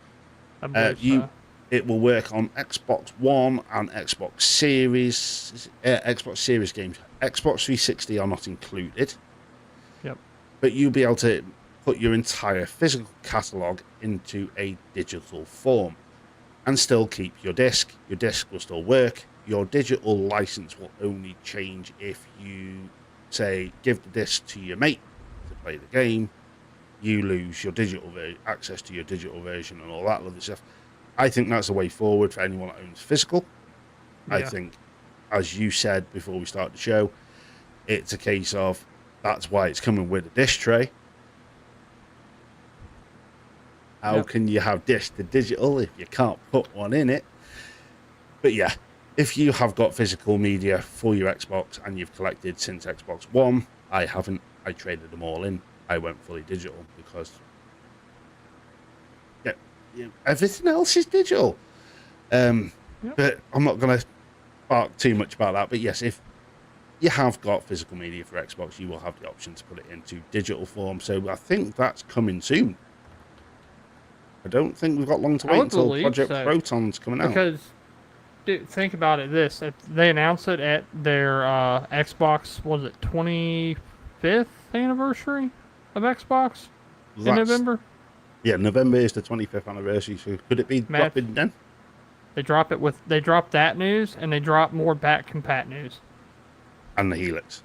I believe so. It will work on Xbox One and Xbox Series, Xbox Series games. Xbox 360 are not included. Yep. But you'll be able to put your entire physical catalogue into a digital form and still keep your disc. Your disc will still work. Your digital license will only change if you, say, give the disc to your mate to play the game. You lose your digital access to your digital version and all that other stuff. I think that's the way forward for anyone that owns physical. Yeah. I think, as you said before we start the show, it's a case of that's why it's coming with a disc tray. How can you have disc to digital if you can't put one in it? But yeah, if you have got physical media for your Xbox and you've collected since Xbox One, I haven't. I traded them all in. I went fully digital because everything else is digital. But I'm not going to spark too much about that. But yes, if you have got physical media for Xbox, you will have the option to put it into digital form. So I think that's coming soon. I don't think we've got long to wait until Project Proton's coming out. Because, dude, think about it. If they announce it at their Xbox, was it 25th anniversary of Xbox in November? Yeah, November is the 25th anniversary. So could it be dropping then? They drop that news and they drop more back compat news. And the Helix.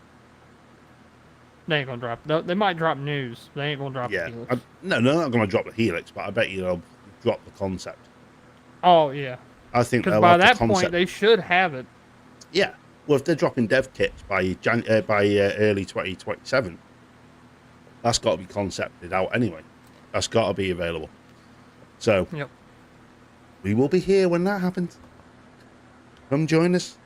They ain't gonna drop. They might drop news. They ain't gonna drop the Helix. No, they're not gonna drop the Helix, but I bet you they'll drop the concept. Oh yeah, I think because they'll by have the that concept. point they should have it. Yeah. Well, if they're dropping dev kits by early 2027, that's got to be concepted out anyway. That's got to be available. So Yep. we will be here when that happens. Come join us.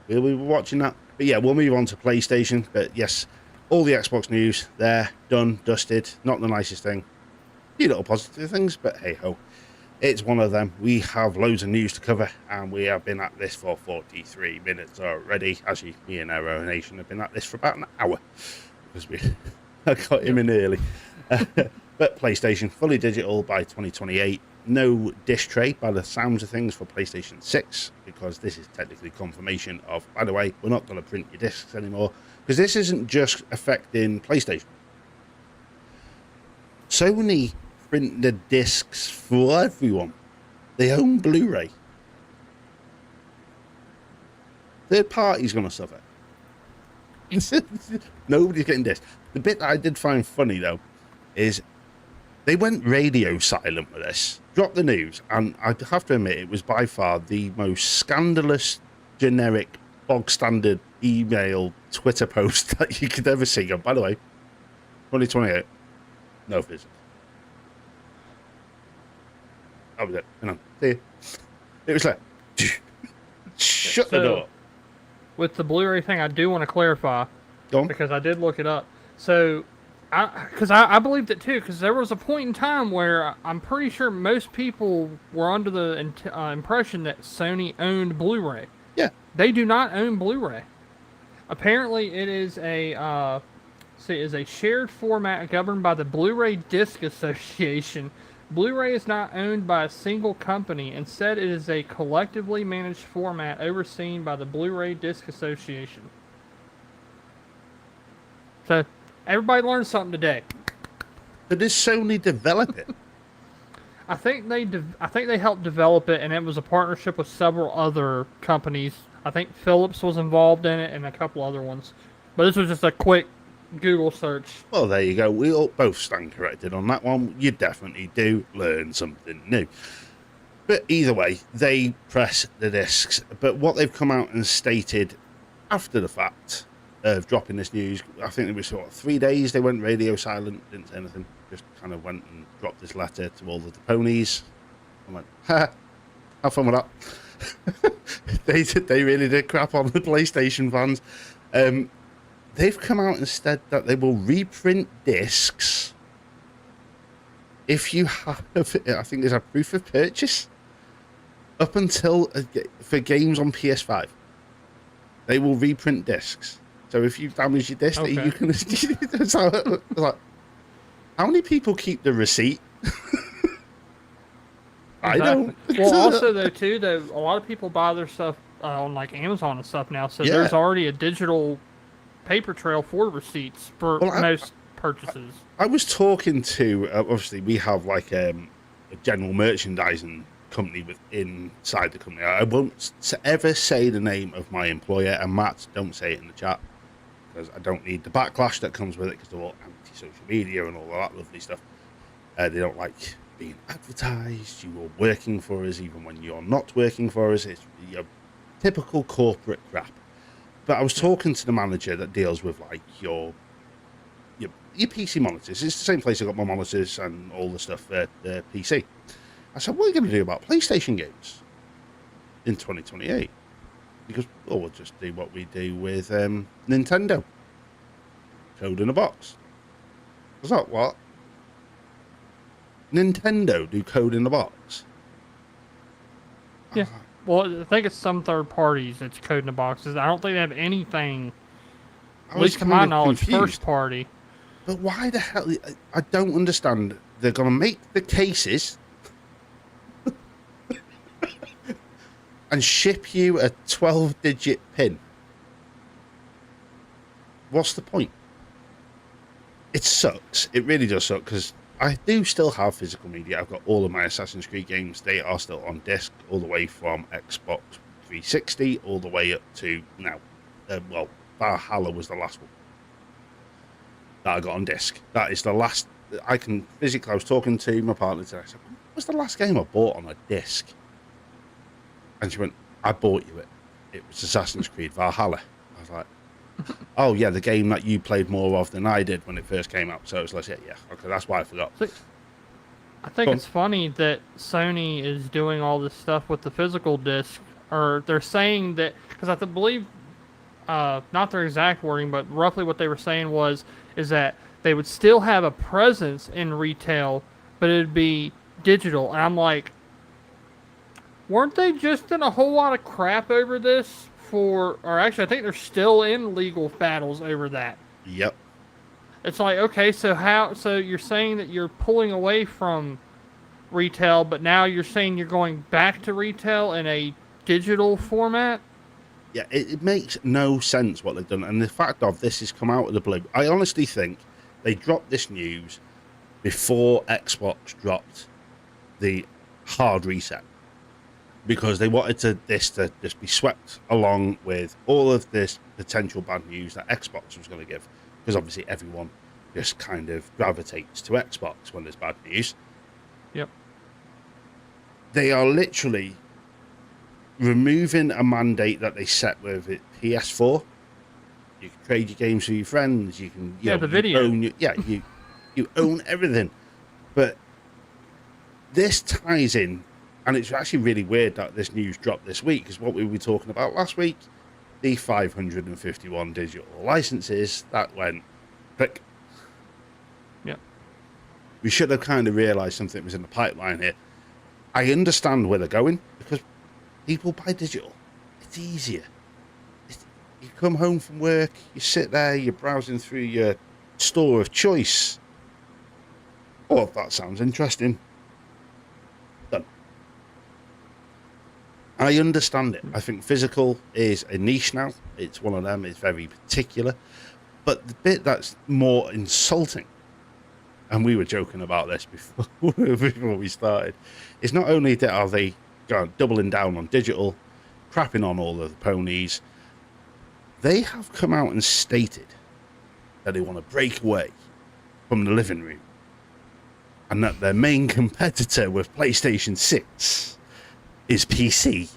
We'll be watching that. But yeah, we'll move on to PlayStation. But yes, all the Xbox news there, done, dusted. Not the nicest thing. A few little positive things, but hey ho. It's one of them. We have loads of news to cover, and we have been at this for 43 minutes already. Actually, me and Aero Nation have been at this for about an hour because I got him in early. But PlayStation, fully digital by 2028. No disc tray by the sounds of things for PlayStation 6, because this is technically confirmation of, by the way, we're not going to print your discs anymore, because this isn't just affecting PlayStation. Sony print the discs for everyone. They own Blu-ray. Third party's going to suffer. Nobody's getting discs. The bit that I did find funny, though, is they went radio silent with this, dropped the news, and I have to admit it was by far the most scandalous, generic, bog-standard email Twitter post that you could ever see. And by the way, 2028, no physics. That was it. You know, see you. It was like, shut the door. With the Blu-ray thing, I do want to clarify, Go on. because I did look it up. So, I believed it too, because there was a point in time where I'm pretty sure most people were under the impression that Sony owned Blu-ray. Yeah. They do not own Blu-ray. Apparently, it is a shared format governed by the Blu-ray Disc Association. Blu-ray is not owned by a single company. Instead, it is a collectively managed format overseen by the Blu-ray Disc Association. So, everybody learned something today. But does Sony develop it? I think they helped develop it, and it was a partnership with several other companies. I think Philips was involved in it, and a couple other ones. But this was just a quick Google search. Well, there you go. We all both stand corrected on that one. You definitely do learn something new. But either way, they press the discs. But what they've come out and stated after the fact of dropping this news, I think it was sort of 3 days they went radio silent, didn't say anything, just kind of went and dropped this letter to all of the ponies. I went, ha, have fun with that. They really did crap on the PlayStation fans. They've come out and said that they will reprint discs if you have, I think there's a proof of purchase, up until for games on PS5. They will reprint discs. So if you damage your disc, Okay. you can. It's like, how many people keep the receipt? I don't. Well, also though, a lot of people buy their stuff on like Amazon and stuff now, so there's already a digital paper trail for receipts for most purchases. I was talking to obviously we have like a general merchandising company inside the company. I won't ever say the name of my employer, and Matt, don't say it in the chat because I don't need the backlash that comes with it, because they're all anti-social media and all that lovely stuff. They don't like being advertised. You are working for us even when you're not working for us. It's your typical corporate crap. But I was talking to the manager that deals with like your PC monitors. It's the same place I got my monitors and all the stuff for the PC. I said, what are you going to do about PlayStation games in 2028? Because, well, we'll just do what we do with Nintendo. Code in a box. I was like, what? Nintendo do code in the box? Yeah. Well, I think it's some third parties that's code in the boxes. I don't think they have anything, at least to my knowledge, first party. But why the hell? I don't understand. They're going to make the cases and ship you a 12-digit PIN. What's the point? It sucks. It really does suck, because I do still have physical media. I've got all of my Assassin's Creed games. They are still on disc, all the way from Xbox 360 all the way up to now. Well, Valhalla was the last one that I got on disc. That is the last I can physically. I was talking to my partner today. I said, was the last game I bought on a disc? And she went, I bought you it. It was Assassin's Creed Valhalla. I was like, oh yeah, the game that you played more of than I did when it first came out. So it was like, yeah, okay, that's why I forgot. So, I think it's funny that Sony is doing all this stuff with the physical disc, or they're saying that, because I believe, not their exact wording, but roughly what they were saying is that they would still have a presence in retail, but it'd be digital. And I'm like, weren't they just in a whole lot of crap over this or actually I think they're still in legal battles over that. Yep. It's like, okay, so you're saying that you're pulling away from retail, but now you're saying you're going back to retail in a digital format? Yeah, it makes no sense what they've done. And the fact of this has come out of the blue. I honestly think they dropped this news before Xbox dropped the hard reset, because they wanted this to just be swept along with all of this potential bad news that Xbox was going to give. Because obviously everyone just kind of gravitates to Xbox when there's bad news. Yep. They are literally removing a mandate that they set with it, PS4. You can trade your games with your friends. You can, the video. You own everything. But this ties in, and it's actually really weird that this news dropped this week, because what we were talking about last week, the 551 digital licenses that went click. Yep. We should have kind of realised something was in the pipeline here. I understand where they're going, because people buy digital. It's easier. You come home from work, you sit there, you're browsing through your store of choice. Oh, that sounds interesting. Done. I understand it. I think physical is a niche now. It's one of them. It's very particular. But the bit that's more insulting, and we were joking about this before we started, is not only that are they doubling down on digital, crapping on all of the ponies, they have come out and stated that they want to break away from the living room, and that their main competitor with PlayStation 6 is PC.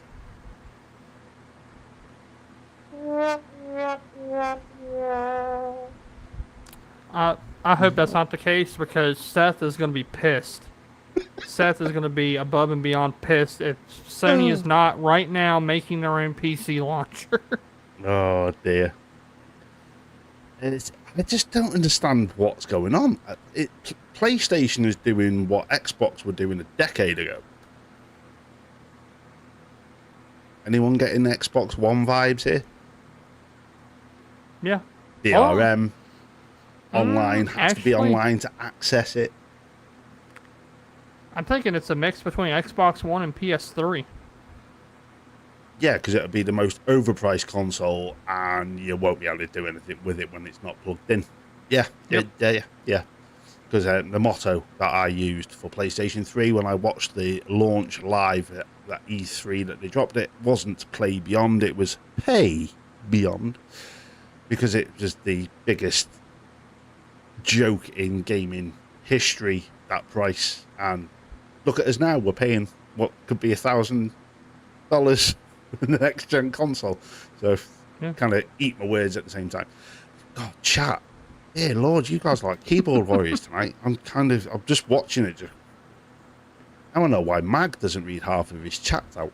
I hope that's not the case, because Seth is going to be pissed. Seth is going to be above and beyond pissed if Sony is not right now making their own PC launcher. Oh dear. I just don't understand what's going on. PlayStation is doing what Xbox were doing a decade ago. Anyone getting Xbox One vibes here? Yeah. DRM. Online. Has to be online to access it. I'm thinking it's a mix between Xbox One and PS3. Yeah, because it'll be the most overpriced console, and you won't be able to do anything with it when it's not plugged in. Yeah. Because the motto that I used for PlayStation 3 when I watched the launch live at that E3 that they dropped it wasn't play beyond, it was pay beyond. Because it was the biggest joke in gaming history, that price. And look at us now, we're paying what could be $1,000 for the next gen console. So kind of eat my words at the same time. God, chat. Yeah, Lord, you guys are like keyboard warriors tonight. I'm just watching it. I don't know why Mag doesn't read half of his chat out.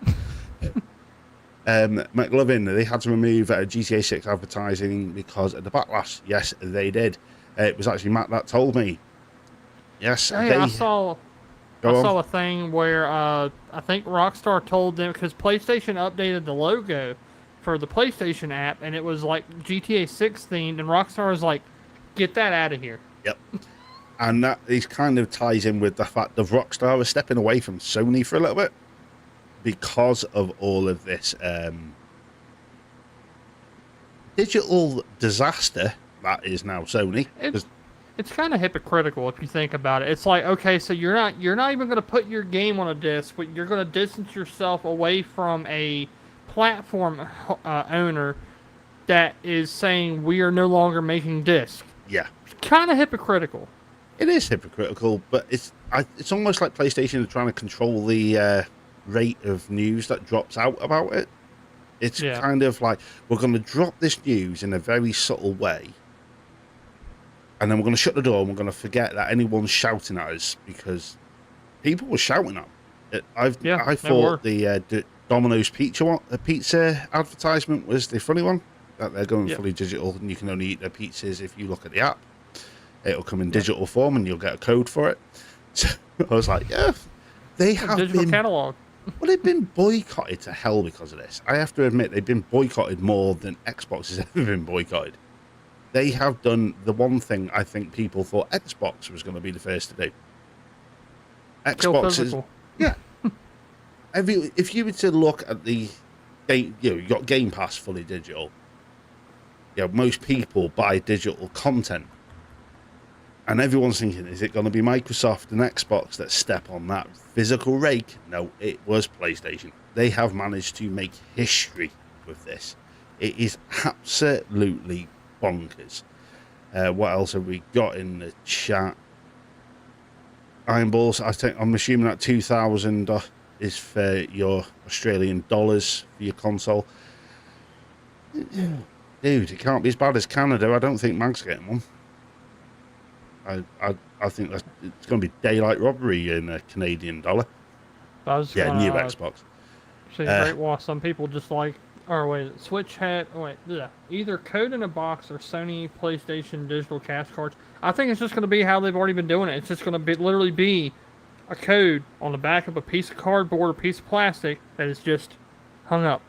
McLovin, they had to remove GTA 6 advertising because of the backlash. Yes, they did. It was actually Matt that told me. Yes, I saw a thing where I think Rockstar told them, because PlayStation updated the logo for the PlayStation app, and it was like GTA 6 themed, and Rockstar was like, get that out of here. Yep. And that is kind of ties in with the fact that Rockstar was stepping away from Sony for a little bit because of all of this digital disaster that is now Sony. It's kind of hypocritical if you think about it. It's like, okay, so you're not even going to put your game on a disc, but you're going to distance yourself away from a platform owner that is saying we are no longer making discs. Yeah. It's kind of hypocritical. It is hypocritical, but it's almost like PlayStation are trying to control the rate of news that drops out about it. It's kind of like, we're going to drop this news in a very subtle way, and then we're going to shut the door and we're going to forget that anyone's shouting at us, because people were shouting at it. I thought the Domino's pizza advertisement was the funny one, that they're going fully digital and you can only eat their pizzas if you look at the app. It'll come in digital form and you'll get a code for it. So I was like, yeah, they have digital catalog. Well, they've been boycotted to hell because of this. I have to admit, they've been boycotted more than Xbox has ever been boycotted. They have done the one thing I think people thought Xbox was going to be the first to do. Xbox is, yeah. If you were to look at the game, you got Game Pass fully digital. Most people buy digital content. And everyone's thinking, is it going to be Microsoft and Xbox that step on that physical rake? No, it was PlayStation. They have managed to make history with this. It is absolutely bonkers. What else have we got in the chat? Iron Balls, I'm assuming that 2,000 is for your Australian dollars for your console. Dude, it can't be as bad as Canada. I don't think Mag's getting one. I think it's going to be daylight robbery in a Canadian dollar. New Xbox. See, great. Well, some people just like, Switch had, either code in a box or Sony PlayStation digital cash cards. I think it's just going to be how they've already been doing it. It's just going to be literally be a code on the back of a piece of cardboard or piece of plastic that is just hung up.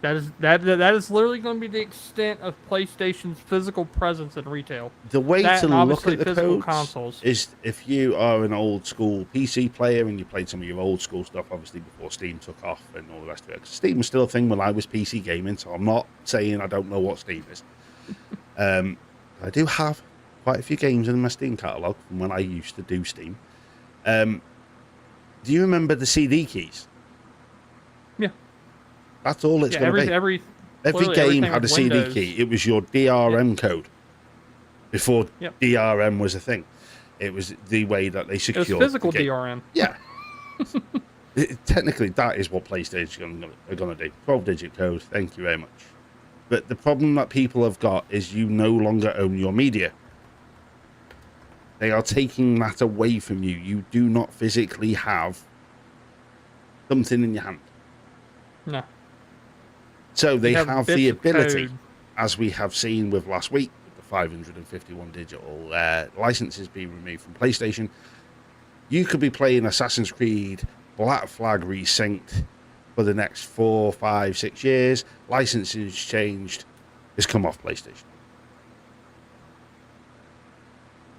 That is literally going to be the extent of PlayStation's physical presence in retail. The way to look at the codes consoles is if you are an old school PC player and you played some of your old school stuff, obviously before Steam took off and all the rest of it. Steam was still a thing when I was PC gaming, so I'm not saying I don't know what Steam is. I do have quite a few games in my Steam catalogue from when I used to do Steam. Do you remember the CD keys? Yeah. That's all it's going to be. Every game had a CD key. It was your DRM code before DRM was a thing. It was the way that they secured. It was physical DRM. Yeah. Technically, that is what PlayStation are going to do. 12-digit code. Thank you very much. But the problem that people have got is you no longer own your media. They are taking that away from you. You do not physically have something in your hand. No. So they have the ability, as we have seen with last week, with the 551 digital licenses being removed from PlayStation. You could be playing Assassin's Creed Black Flag resynced for the next 4, 5, 6 years. Licenses changed. It's come off PlayStation.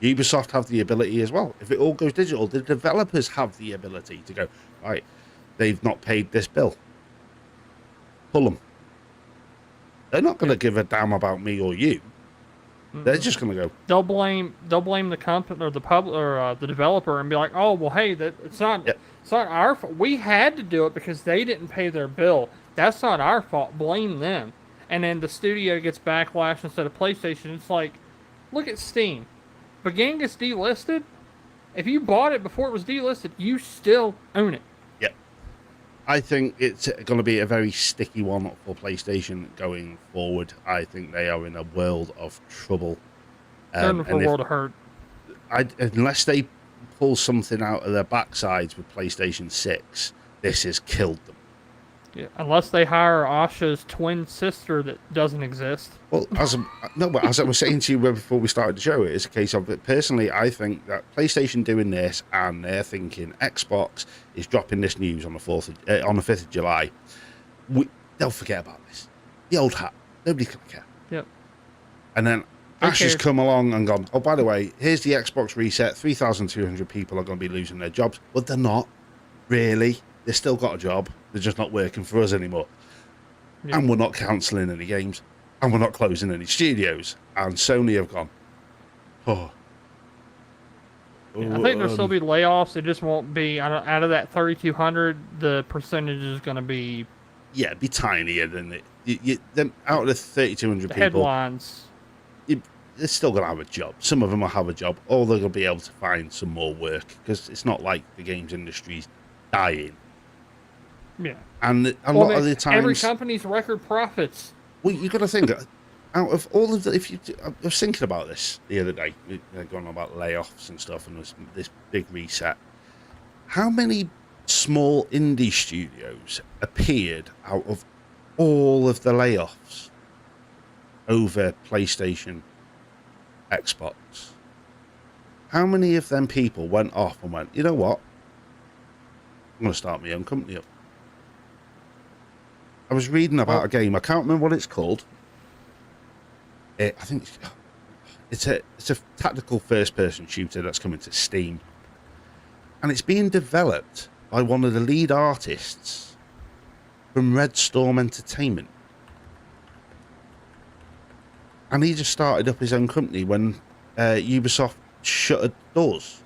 Ubisoft have the ability as well. If it all goes digital, the developers have the ability to go, right, they've not paid this bill. Pull them. They're not going to give a damn about me or you. They're just going to go. They'll blame the company or the developer and be like, "Oh, well, hey, it's not our fault. We had to do it because they didn't pay their bill. That's not our fault. Blame them." And then the studio gets backlash instead of PlayStation. It's like, look at Steam. If a game gets delisted, if you bought it before it was delisted, you still own it. Yep. I think it's going to be a very sticky one for PlayStation going forward. I think they are in a world of trouble. They're in a world of hurt. Unless they pull something out of their backsides with PlayStation 6, this has killed them. Yeah, unless they hire Asha's twin sister that doesn't exist. Well, as I was saying to you before we started the show, it is a case of it. Personally, I think that PlayStation doing this and they're thinking Xbox is dropping this news on the 5th of July. They'll forget about this. The old hat. Nobody's going to care. Yep. And then Ash has come along and gone, oh, by the way, here's the Xbox reset. 3,200 people are going to be losing their jobs. But they're not. Really. They've still got a job. They're just not working for us anymore. Yeah. And we're not cancelling any games. And we're not closing any studios. And Sony have gone, oh. Yeah, I think there'll still be layoffs. It just won't be, out of that 3,200, the percentage is going to be... Yeah, it'd be tinier than it. Then out of the 3,200 people... Headlines. they're still going to have a job. Some of them will have a job, or they're going to be able to find some more work, because it's not like the games industry's dying. Yeah. And a lot of the times, every company's record profits. well, you got to think, out of all of the, I was thinking about this the other day, going on about layoffs and stuff, and this big reset. How many small indie studios appeared out of all of the layoffs over PlayStation, Xbox? How many of them people went off and went, you know what? I'm going to start my own company up. I was reading about a game. I can't remember what it's called. I think it's a tactical first-person shooter that's coming to Steam, and it's being developed by one of the lead artists from Red Storm Entertainment. And he just started up his own company when Ubisoft shuttered doors.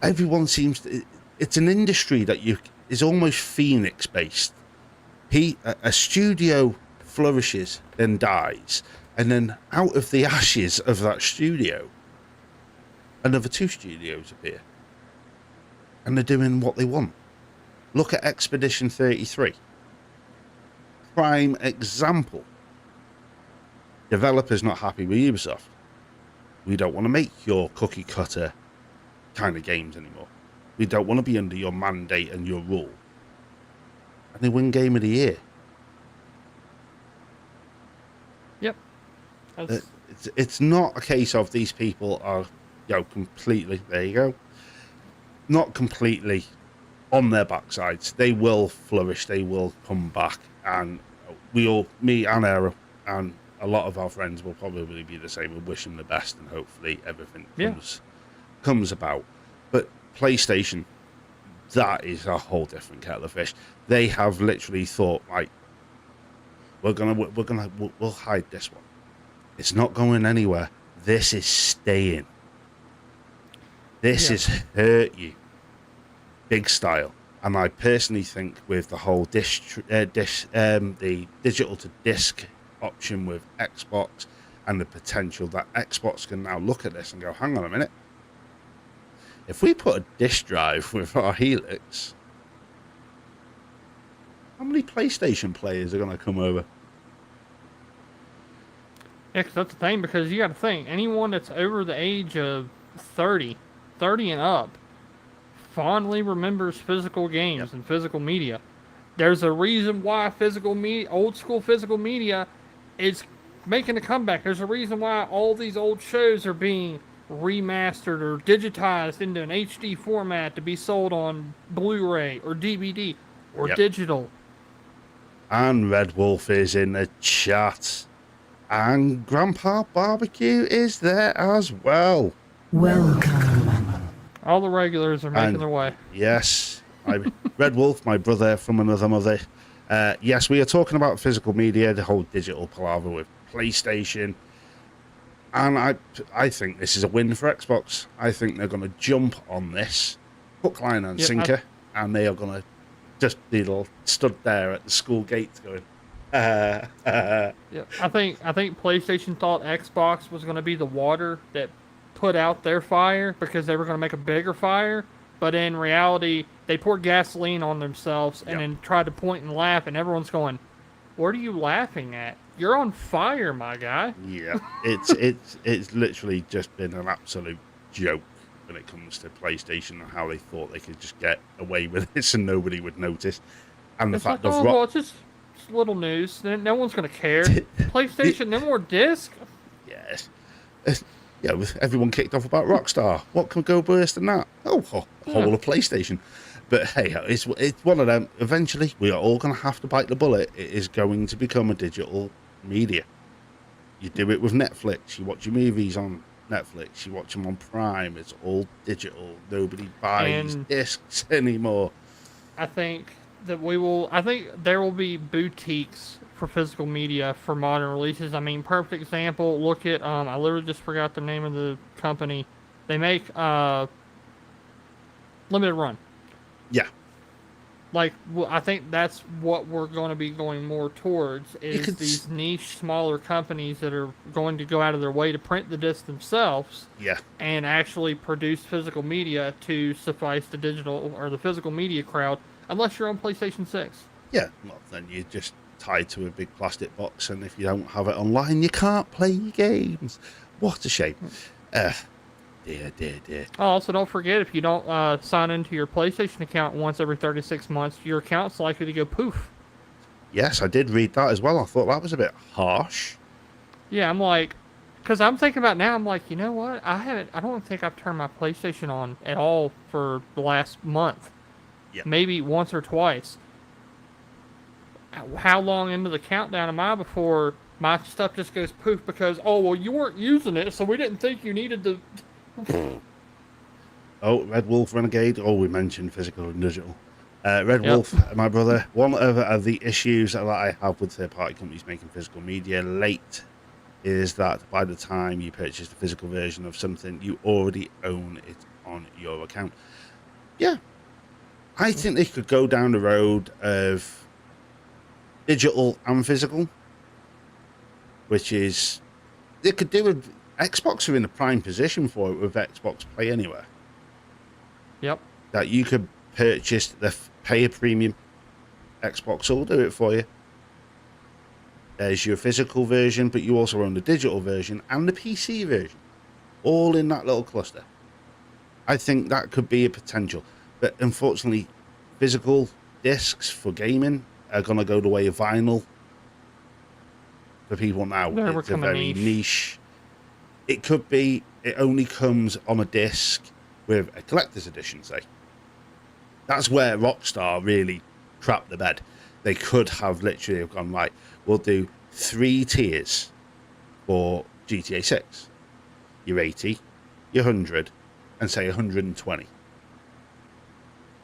Everyone seems to, it's an industry that is almost Phoenix based. A studio flourishes, then dies, and then out of the ashes of that studio, another 2 studios appear, and they're doing what they want. Look at Expedition 33. Prime example. Developers not happy with Ubisoft. We don't want to make your cookie cutter kind of games anymore. We don't want to be under your mandate and your rule. And they win Game of the Year. Yep. It's not a case of these people are, completely, there you go, not completely on their backsides. They will flourish. They will come back. And me and Era, and a lot of our friends will probably be the same. We wish them the best, and hopefully everything comes about. But PlayStation, that is a whole different kettle of fish. They have literally thought, like, we'll hide this one. It's not going anywhere. This is staying. This is hurt you, big style. And I personally think with the whole the digital to disc option with Xbox, and the potential that Xbox can now look at this and go, hang on a minute. If we put a disc drive with our Helix, how many PlayStation players are going to come over? Yeah, 'cause that's the thing, because you got to think, anyone that's over the age of 30 and up, fondly remembers physical games and physical media. There's a reason why old school physical media is making a comeback. There's a reason why all these old shows are being remastered or digitized into an HD format to be sold on Blu-ray or DVD or digital. And Red Wolf is in the chat. And Grandpa Barbecue is there as well. Welcome. All the regulars are making their way. Yes. Red Wolf, my brother from another mother. Yes, we are talking about physical media, the whole digital palaver with PlayStation. And I think this is a win for Xbox. I think they're going to jump on this, hook, line, and sinker, and they are going to just be stood there at the school gates going, Yeah, I think PlayStation thought Xbox was going to be the water that put out their fire because they were going to make a bigger fire, but in reality, they poured gasoline on themselves and then tried to point and laugh, and everyone's going, "What are you laughing at? You're on fire, my guy." Yeah, it's literally just been an absolute joke when it comes to PlayStation and how they thought they could just get away with this and nobody would notice. And It's the fact like, of well, it's just little news. No one's going to care. PlayStation, no more disc. Yes. Yeah, with everyone kicked off about Rockstar. What can go worse than that? Oh, a whole of PlayStation. But hey, it's one of them. Eventually, we are all going to have to bite the bullet. It is going to become a digital media. You do it with Netflix. You watch your movies on Netflix. You watch them on Prime. It's all digital. Nobody buys discs anymore. I think there will be boutiques for physical media for modern releases. I mean, perfect example. Look at I literally just forgot the name of the company. They make Limited Run. Yeah. like, I think that's what we're going to be going more towards is these niche, smaller companies that are going to go out of their way to print the disc themselves. Yeah. And actually produce physical media to suffice the digital or the physical media crowd, unless you're on PlayStation 6. Yeah, well, then you're just tied to a big plastic box, and if you don't have it online, you can't play your games. What a shame. Dear. Oh, also, don't forget, if you don't sign into your PlayStation account once every 36 months, your account's likely to go poof. Yes, I did read that as well. I thought that was a bit harsh. Yeah, I'm like, because I'm thinking about now, I'm like, you know what? I don't think I've turned my PlayStation on at all for the last month. Yeah. Maybe once or twice. How long into the countdown am I before my stuff just goes poof because, oh, well, you weren't using it, so we didn't think you needed to... Oh, Red Wolf Renegade. Oh, we mentioned physical and digital. Red Wolf, my brother. One of the issues that I have with third-party companies making physical media late is that by the time you purchase the physical version of something, you already own it on your account. Yeah. I think they could go down the road of digital and physical, which is... They could do with... Xbox are in a prime position for it with Xbox Play Anywhere. Yep. That you could purchase pay a premium. Xbox will do it for you. There's your physical version, but you also own the digital version and the PC version, all in that little cluster. I think that could be a potential, but unfortunately, physical discs for gaming are going to go the way of vinyl for people now. It's a very niche. It could be it only comes on a disc with a collector's edition, say. That's where Rockstar really crapped the bed. They could have literally have gone, right, we'll do 3 tiers for GTA 6. Your 80, your 100, and say 120.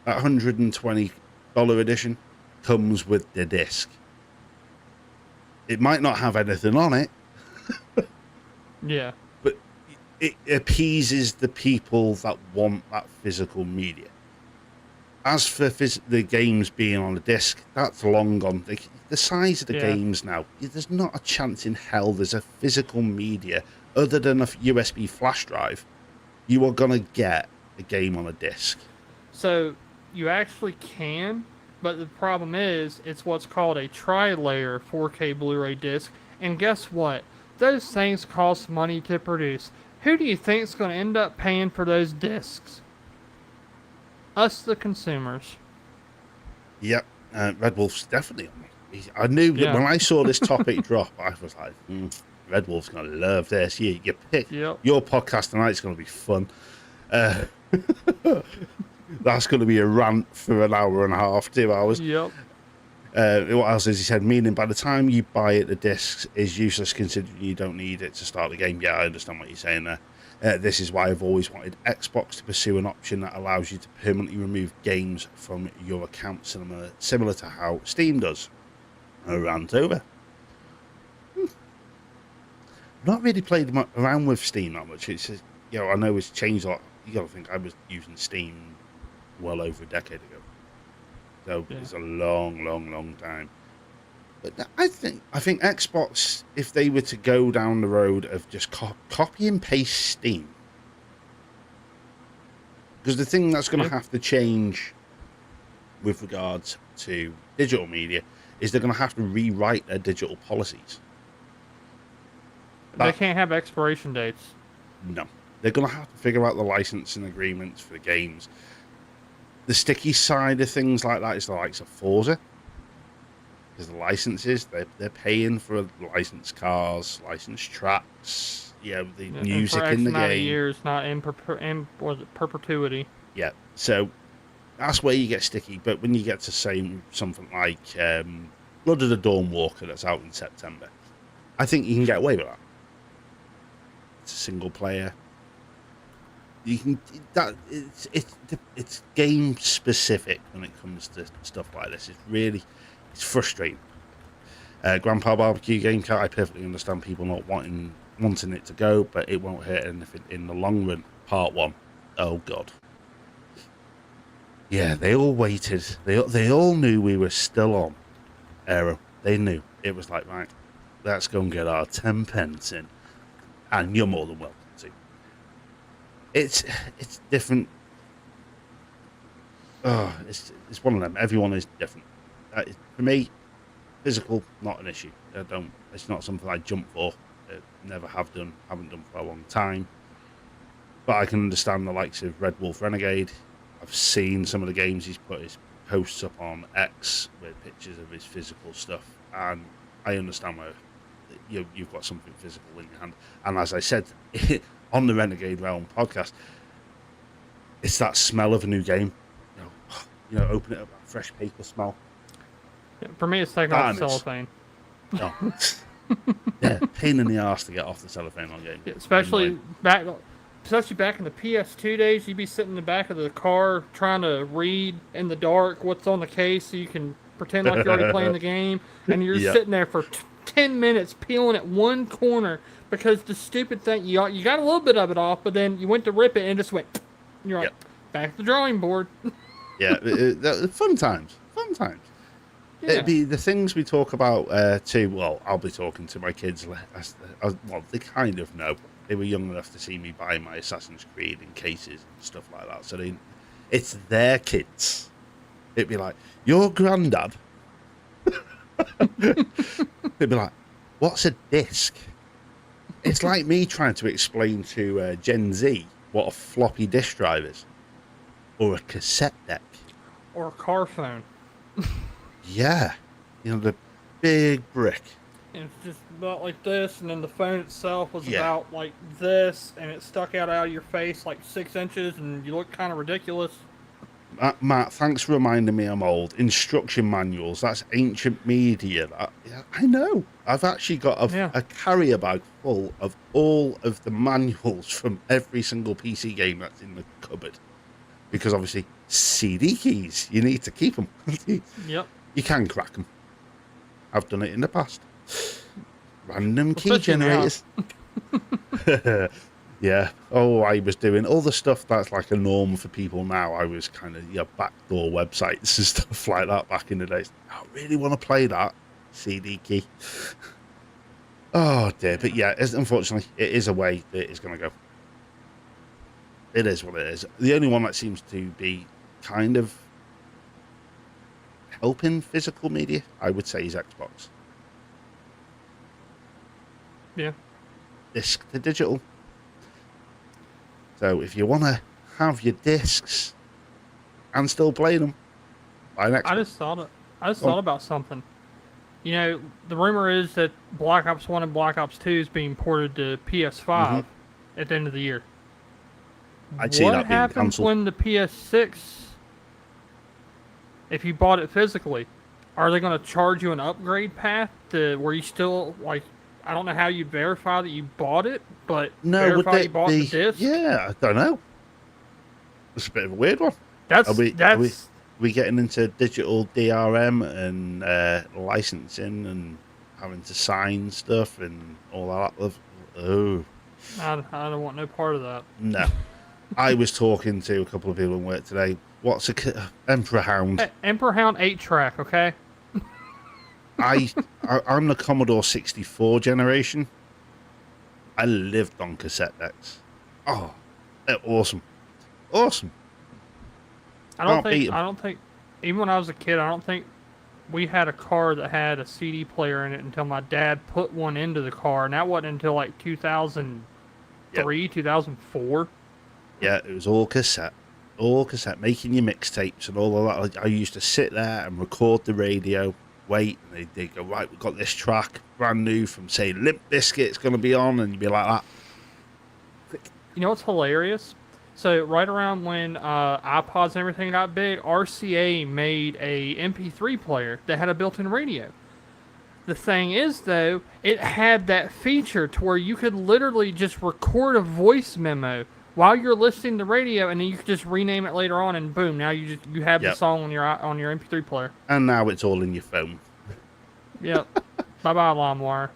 That $120 edition comes with the disc. It might not have anything on it. Yeah. But it appeases the people that want that physical media. As for the games being on a disc, that's long gone. The size of the games now, there's not a chance in hell there's a physical media other than a USB flash drive. You are going to get a game on a disc. So you actually can, but the problem is it's what's called a tri-layer 4K Blu-ray disc. And guess what? Those things cost money to produce. Who do you think is going to end up paying for those discs? Us, the consumers. Yep, Red Wolf's definitely on me. I knew that when I saw this topic drop, I was like, Red Wolf's going to love this. You pick your podcast tonight. It's going to be fun. That's going to be a rant for an hour and a half, 2 hours. Yep. What else has he said? Meaning by the time you buy it, the disc is useless considering you don't need it to start the game. Yeah, I understand what you're saying there. This is why I've always wanted Xbox to pursue an option that allows you to permanently remove games from your account, similar to how Steam does. A rant over. Not really played around with Steam that much. It's I know it's changed a lot. You got to think I was using Steam well over a decade ago. So it's a long time. But I think Xbox, if they were to go down the road of just copy and paste Steam, because the thing that's going to have to change with regards to digital media is they're going to have to rewrite their digital policies. They can't have expiration dates. No. They're going to have to figure out the licensing agreements for the games. The sticky side of things like that is the likes of Forza. Because the licenses, they're paying for licensed cars, licensed tracks, the music for in the amount game. Of years, not in perpetuity. Yeah, so that's where you get sticky. But when you get to say something like Blood of the Dawn Walker that's out in September, I think you can get away with that. It's a single player. You can it's game specific when it comes to stuff like this. It's frustrating. Grandpa Barbecue Game Cat, I perfectly understand people not wanting it to go, but it won't hurt anything in the long run. Part 1. Oh God. Yeah, they all waited. They all knew we were still on Aero. They knew. It was like, right, let's go and get our 10 pence in. And you're more than welcome to. It's different. Oh, it's one of them. Everyone is different. For me, physical, not an issue. It's not something I jump for. Never have done. Haven't done for a long time. But I can understand the likes of Red Wolf Renegade. I've seen some of the games he's put his posts up on X with pictures of his physical stuff, and I understand where you've got something physical in your hand. And as I said on the Renegade Realm podcast, it's that smell of a new game. Open it up, that fresh paper smell. Yeah, for me, it's taking off cellophane. Oh, yeah, pain in the arse to get off the cellophane on game. Yeah, especially back in the PS2 days, you'd be sitting in the back of the car trying to read in the dark what's on the case so you can pretend like you're already playing the game, and you're sitting there for 10 minutes peeling at one corner because the stupid thing, you got a little bit of it off, but then you went to rip it and it just went, and you're like, back to the drawing board. Yeah, fun times. Yeah. It'd be the things we talk about too. Well, I'll be talking to my kids. Well, they kind of know. They were young enough to see me buy my Assassin's Creed in cases and stuff like that. So it's their kids. It'd be like, your granddad. It'd be like, what's a disc? It's like me trying to explain to Gen Z what a floppy disk drive is. Or a cassette deck. Or a car phone. Yeah. The big brick. And it's just about like this, and then the phone itself was about like this, and it stuck out of your face like 6 inches, and you look kind of ridiculous. Matt, thanks for reminding me I'm old. Instruction manuals, that's ancient media. I know. I've actually got a carrier bag full of all of the manuals from every single PC game that's in the cupboard. Because obviously, CD keys, you need to keep them. Yep. You can crack them. I've done it in the past. Random key generators. Yeah. Oh, I was doing all the stuff that's like a norm for people now. I was kind of backdoor websites and stuff like that back in the days. I really want to play that CD key. Oh dear. But yeah, unfortunately, it is a way that it's going to go. It is what it is. The only one that seems to be kind of helping physical media, I would say, is Xbox. Yeah. Disc to digital. So if you want to have your discs and still play them, buy an Xbox. I just thought about something. The rumor is that Black Ops 1 and Black Ops 2 is being ported to PS5 at the end of the year. I'd see that being What happens cancelled. when the PS6, if you bought it physically, are they going to charge you an upgrade path to where you still, like, I don't know how you verify that you bought it, but verify you bought the disc? Yeah, I don't know. It's a bit of a weird one. Are we getting into digital DRM and licensing and having to sign stuff and all that? Oh. I don't want no part of that. No. I was talking to a couple of people in work today. What's Emperor Hound? Emperor Hound 8-track, okay? I'm the Commodore 64 generation. I lived on cassette decks. Oh, they're awesome. Awesome. I don't think, even when I was a kid, I don't think we had a car that had a CD player in it until my dad put one into the car, and that wasn't until like 2003, 2004. Yeah, it was all cassette. All cassette, making your mixtapes and all of that. I used to sit there and record the radio, wait, and they'd go, right, we've got this track, brand new from, say, Limp Bizkit, it's going to be on, and you'd be like that. You know what's hilarious? So right around when iPods and everything got big, RCA made a MP3 player that had a built-in radio. The thing is, though, it had that feature to where you could literally just record a voice memo while you're listening to radio, and then you could just rename it later on, and boom, now you have the song on your MP3 player. And now it's all in your phone. Yep. Bye-bye, LimeWire.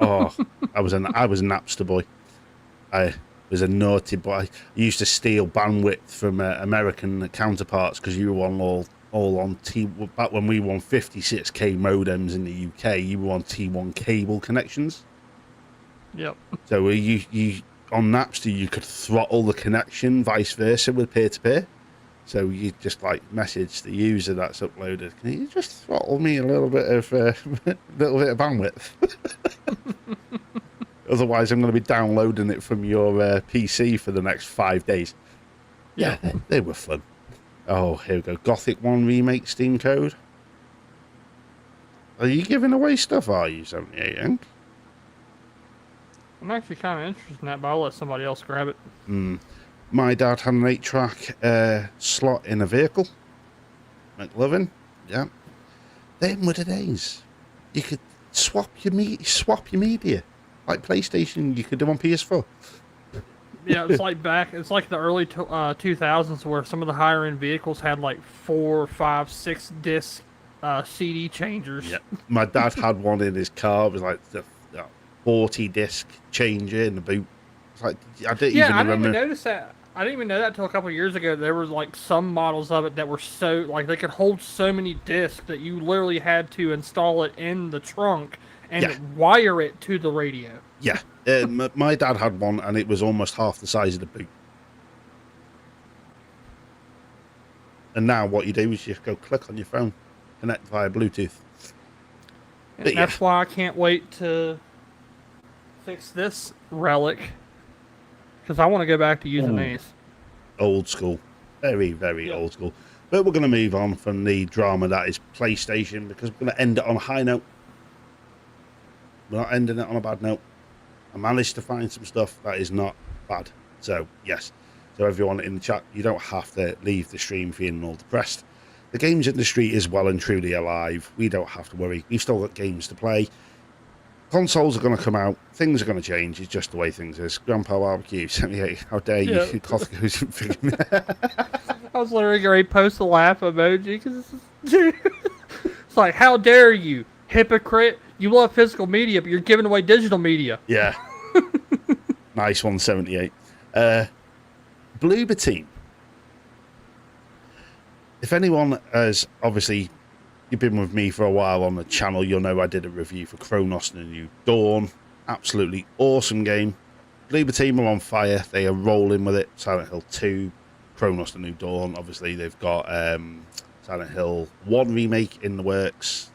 Oh, I was a Napster boy. was a naughty boy. I used to steal bandwidth from American counterparts because you were on all on back when we were on 56k modems in the UK. You were on T1 cable connections. Yep. So you on Napster you could throttle the connection, vice versa with peer-to-peer. So you just like message the user that's uploaded. Can you just throttle me a little bit of bandwidth? Otherwise, I'm going to be downloading it from your PC for the next 5 days. Yeah, they were fun. Oh, here we go. Gothic 1 remake Steam code. Are you giving away stuff? Are you 78 Inc? I'm actually kind of interested in that, but I'll let somebody else grab it. My dad had an 8-track slot in a vehicle. McLovin, yeah. Them were the days. You could swap your media, like PlayStation. You could do on PS4. Yeah, it's like the early 2000s where some of the higher end vehicles had like 4, 5, 6 disc CD changers. Yeah, my dad had one in his car. It was like the 40 disc changer in the boot. It's like I didn't even notice that. I didn't even know that until a couple of years ago. There was like some models of it that were so like they could hold so many discs that you literally had to install it in the trunk and wire it to the radio. Yeah, my dad had one, and it was almost half the size of the boot. And now what you do is you just go click on your phone, connect via Bluetooth. And that's why I can't wait to fix this relic, because I want to go back to using these. Old school. Very, very old school. But we're going to move on from the drama that is PlayStation, because we're going to end it on a high note. We're not ending it on a bad note. I managed to find some stuff that is not bad. So, yes. So everyone in the chat, you don't have to leave the stream feeling all depressed. The games industry is well and truly alive. We don't have to worry. We've still got games to play. Consoles are going to come out. Things are going to change. It's just the way things is. Grandpa Barbecue, 78. How dare you? Yeah. Coffee goes I was literally going to post a laugh emoji because it's like, how dare you, hypocrite? You love physical media, but you're giving away digital media. Yeah. Nice one, 78. Bloober Team. If anyone has, obviously, you've been with me for a while on the channel, you'll know I did a review for Cronos and the New Dawn. Absolutely awesome game. Bloober Team are on fire. They are rolling with it. Silent Hill 2, Cronos, the New Dawn. Obviously, they've got Silent Hill 1 remake in the works.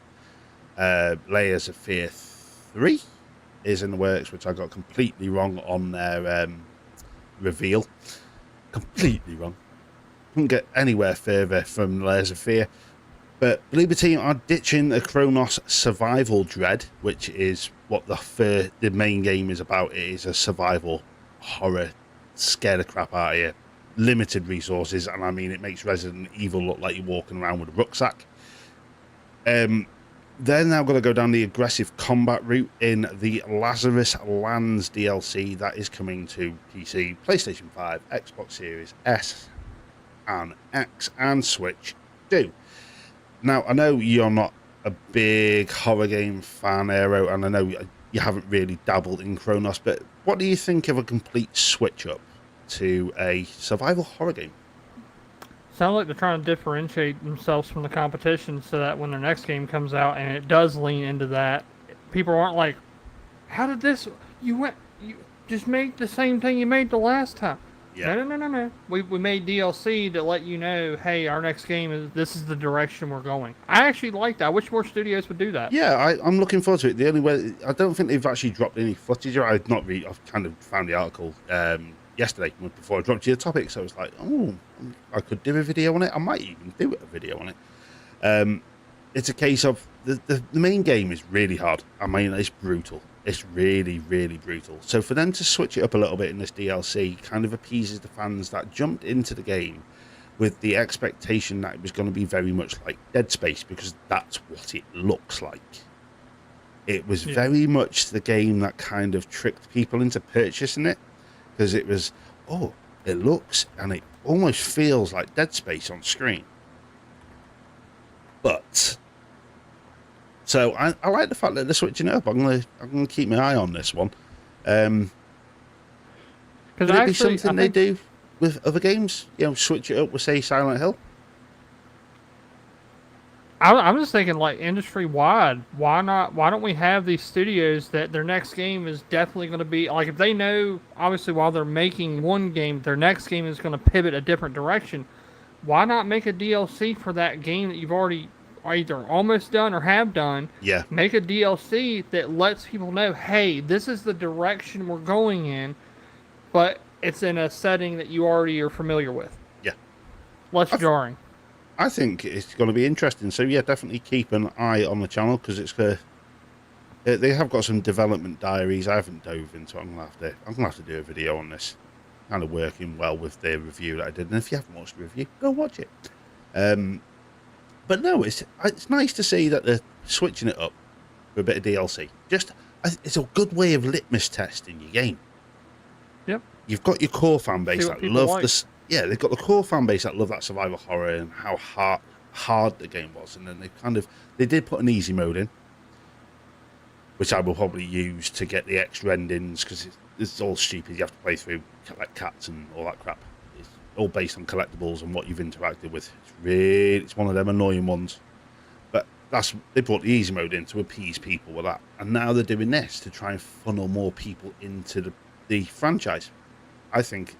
Layers of Fear 3 is in the works, which I got completely wrong on their reveal. Completely wrong. Couldn't get anywhere further from Layers of Fear. But Bloober Team are ditching the Cronos survival dread, which is what the main game is about. It is a survival horror, scare the crap out of you. Limited resources, and I mean it makes Resident Evil look like you're walking around with a rucksack. They're now going to go down the aggressive combat route in the Lazarus Lands DLC that is coming to PC, PlayStation 5, Xbox Series S and X and Switch too. Now, I know you're not a big horror game fan, Aero, and I know you haven't really dabbled in Cronos, but what do you think of a complete switch up to a survival horror game? Sounds like they're trying to differentiate themselves from the competition so that when their next game comes out and it does lean into that, people aren't like, how did this, you just made the same thing you made the last time. Yeah. No. We made DLC to let you know, hey, our next game this is the direction we're going. I actually like that. I wish more studios would do that. Yeah, I'm looking forward to it. The only way, I don't think they've actually dropped any footage. I've kind of found the article yesterday before I dropped you the topic, so I was like, oh, I could do a video on it. I might even do a video on it. It's a case of the main game is really hard. I mean, it's brutal. It's really, really brutal. So for them to switch it up a little bit in this DLC kind of appeases the fans that jumped into the game with the expectation that it was going to be very much like Dead Space, because that's what it looks like. It was very much the game that kind of tricked people into purchasing it, because it was, oh, it looks and it almost feels like Dead Space on screen. But so I like the fact that they're switching it up. I'm gonna keep my eye on this one. Because Could it be something they do with other games? You know, switch it up with, say, Silent Hill? I'm just thinking, like, industry-wide, why not? Why don't we have these studios that their next game is definitely going to be... Like, if they know, obviously, while they're making one game, their next game is going to pivot a different direction, why not make a DLC for that game that you've already either almost done or have done? Yeah. Make a DLC that lets people know, hey, this is the direction we're going in, but it's in a setting that you already are familiar with. Yeah. Less jarring. I think it's going to be interesting. So, yeah, definitely keep an eye on the channel because it's they have got some development diaries. I haven't dove into it. I'm going to have to do a video on this. Kind of working well with the review that I did. And if you haven't watched the review, go watch it. But no, it's nice to see that they're switching it up for a bit of DLC. It's a good way of litmus testing your game. Yep. You've got your core fan base that love this. Yeah, they've got the core fan base that love that survival horror and how hard the game was, and then they did put an easy mode in, which I will probably use to get the extra endings because it's all stupid. You have to play through like cats and all that crap. It's all based on collectibles and what you've interacted with. It's one of them annoying ones, but they brought the easy mode in to appease people with that, and now they're doing this to try and funnel more people into the franchise. I think,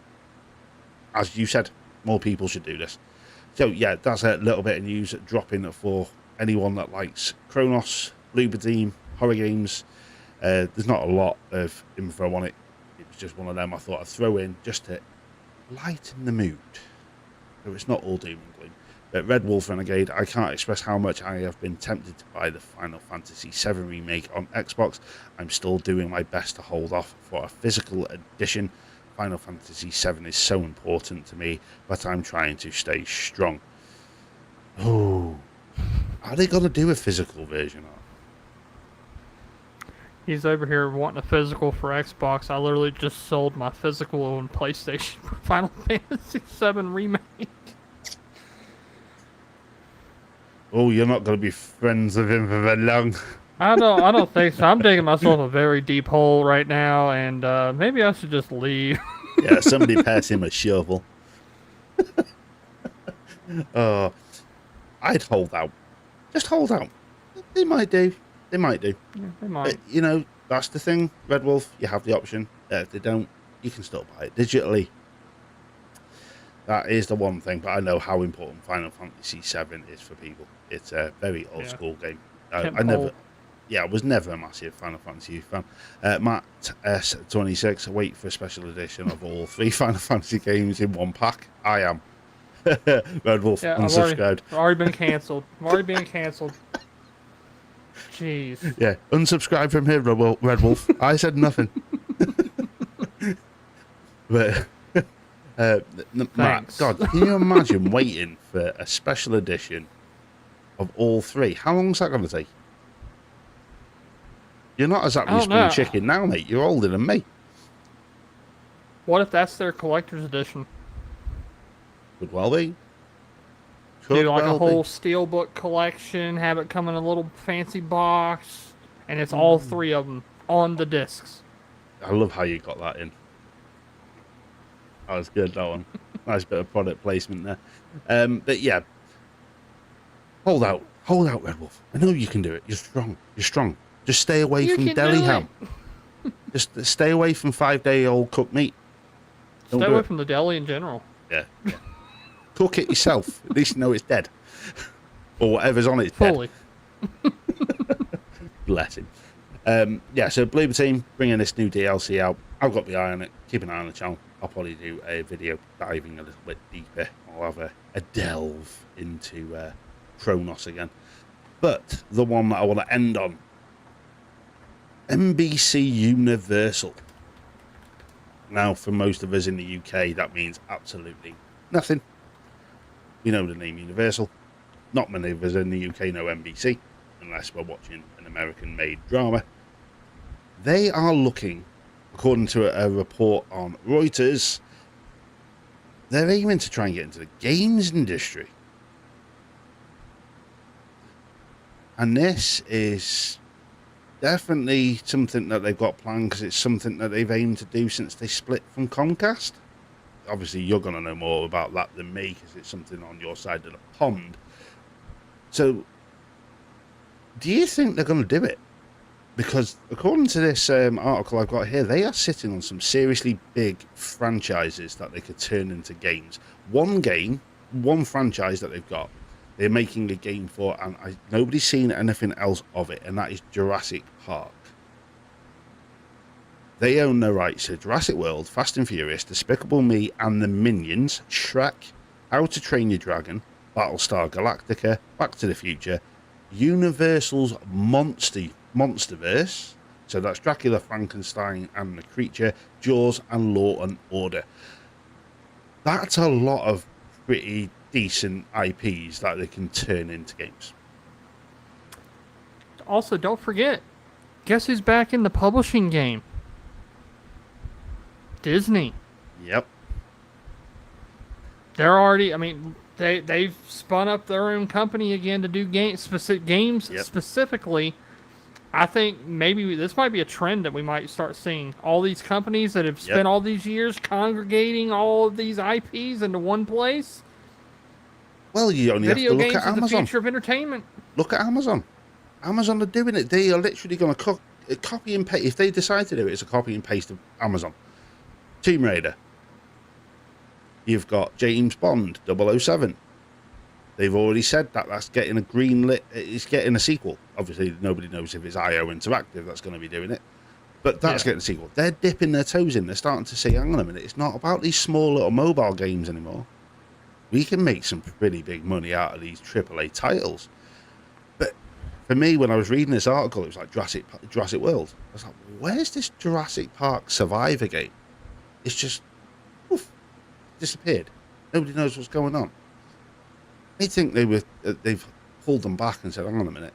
as you said, more people should do this. So, yeah, that's a little bit of news dropping for anyone that likes Cronos, Bloober Team, horror games. There's not a lot of info on it. It was just one of them I thought I'd throw in just to lighten the mood. So it's not all doom and gloom. But Red Wolf Renegade, I can't express how much I have been tempted to buy the Final Fantasy VII Remake on Xbox. I'm still doing my best to hold off for a physical edition. Final Fantasy VII is so important to me, but I'm trying to stay strong. Oh, are they going to do a physical version of it? He's over here wanting a physical for Xbox. I literally just sold my physical on PlayStation for Final Fantasy VII Remake. Oh, you're not going to be friends with him for very long. I don't think so. I'm digging myself a very deep hole right now, and maybe I should just leave. Yeah, somebody pass him a shovel. Oh, I'd hold out. Just hold out. They might do. Yeah, they might. But, you know, that's the thing, Red Wolf. You have the option. If they don't, you can still buy it digitally. That is the one thing, but I know how important Final Fantasy VII is for people. It's a very old school game. I was never a massive Final Fantasy fan. Matt S26, wait for a special edition of all 3 Final Fantasy games in one pack. I am. Red Wolf, unsubscribed. I've already been cancelled. I'm already being cancelled. Jeez. Yeah, unsubscribe from here, Red Wolf. I said nothing. But, Matt, God, can you imagine waiting for a special edition of all 3? How long is that going to take? You're not exactly spring chicken now, mate. You're older than me. What if that's their collector's edition? Could well be. Do like a whole steelbook collection, have it come in a little fancy box, and it's all 3 of them on the discs. I love how you got that in. That was good, that one. Nice bit of product placement there. But yeah, hold out, Red Wolf. I know you can do it. You're strong. Just stay away from deli ham. Just stay away from 5-day-old cooked meat. Stay away from the deli in general. Yeah. Cook it yourself. At least you know it's dead. Or whatever's on it's fully dead. Bless him. Yeah, so Bloober Team bringing this new DLC out. I've got the eye on it. Keep an eye on the channel. I'll probably do a video diving a little bit deeper. I'll have a delve into Cronos again. But the one that I want to end on, NBCUniversal. Now, for most of us in the UK, that means absolutely nothing. We know the name Universal. Not many of us in the UK know NBC, unless we're watching an American-made drama. They are looking, according to a report on Reuters, they're aiming to try and get into the games industry. And this is definitely something that they've got planned because it's something that they've aimed to do since they split from Comcast. Obviously, you're going to know more about that than me because it's something on your side of the pond. So, do you think they're going to do it? Because according to this article I've got here, they are sitting on some seriously big franchises that they could turn into games. One franchise that they've got, they're making a game for, and nobody's seen anything else of it, and that is Jurassic Park. They own the rights to Jurassic World, Fast and Furious, Despicable Me and the Minions, Shrek, How to Train Your Dragon, Battlestar Galactica, Back to the Future, Universal's Monsterverse, so that's Dracula, Frankenstein and the Creature, Jaws and Law and Order. That's a lot of pretty decent IPs that they can turn into games. Also, don't forget, guess who's back in the publishing game? Disney. Yep. They're already, I mean, they've spun up their own company again to do games specifically. I think maybe this might be a trend that we might start seeing. All these companies that have spent all these years congregating all of these IPs into one place. Well, you only have to look at Amazon. Video games is the future of entertainment. Look at Amazon. Amazon are doing it. They are literally going to copy and paste. If they decide to do it, it's a copy and paste of Amazon. Tomb Raider. You've got James Bond 007. They've already said that that's getting a greenlit. It's getting a sequel. Obviously, nobody knows if it's IO Interactive that's going to be doing it, but that's getting a sequel. They're dipping their toes in. They're starting to say, "Hang on a minute, it's not about these small little mobile games anymore. We can make some pretty big money out of these AAA titles." But for me, when I was reading this article, it was like Jurassic World. I was like, "Where's this Jurassic Park Survivor game?" It's just disappeared. Nobody knows what's going on. I think they've pulled them back and said, "Hang on a minute,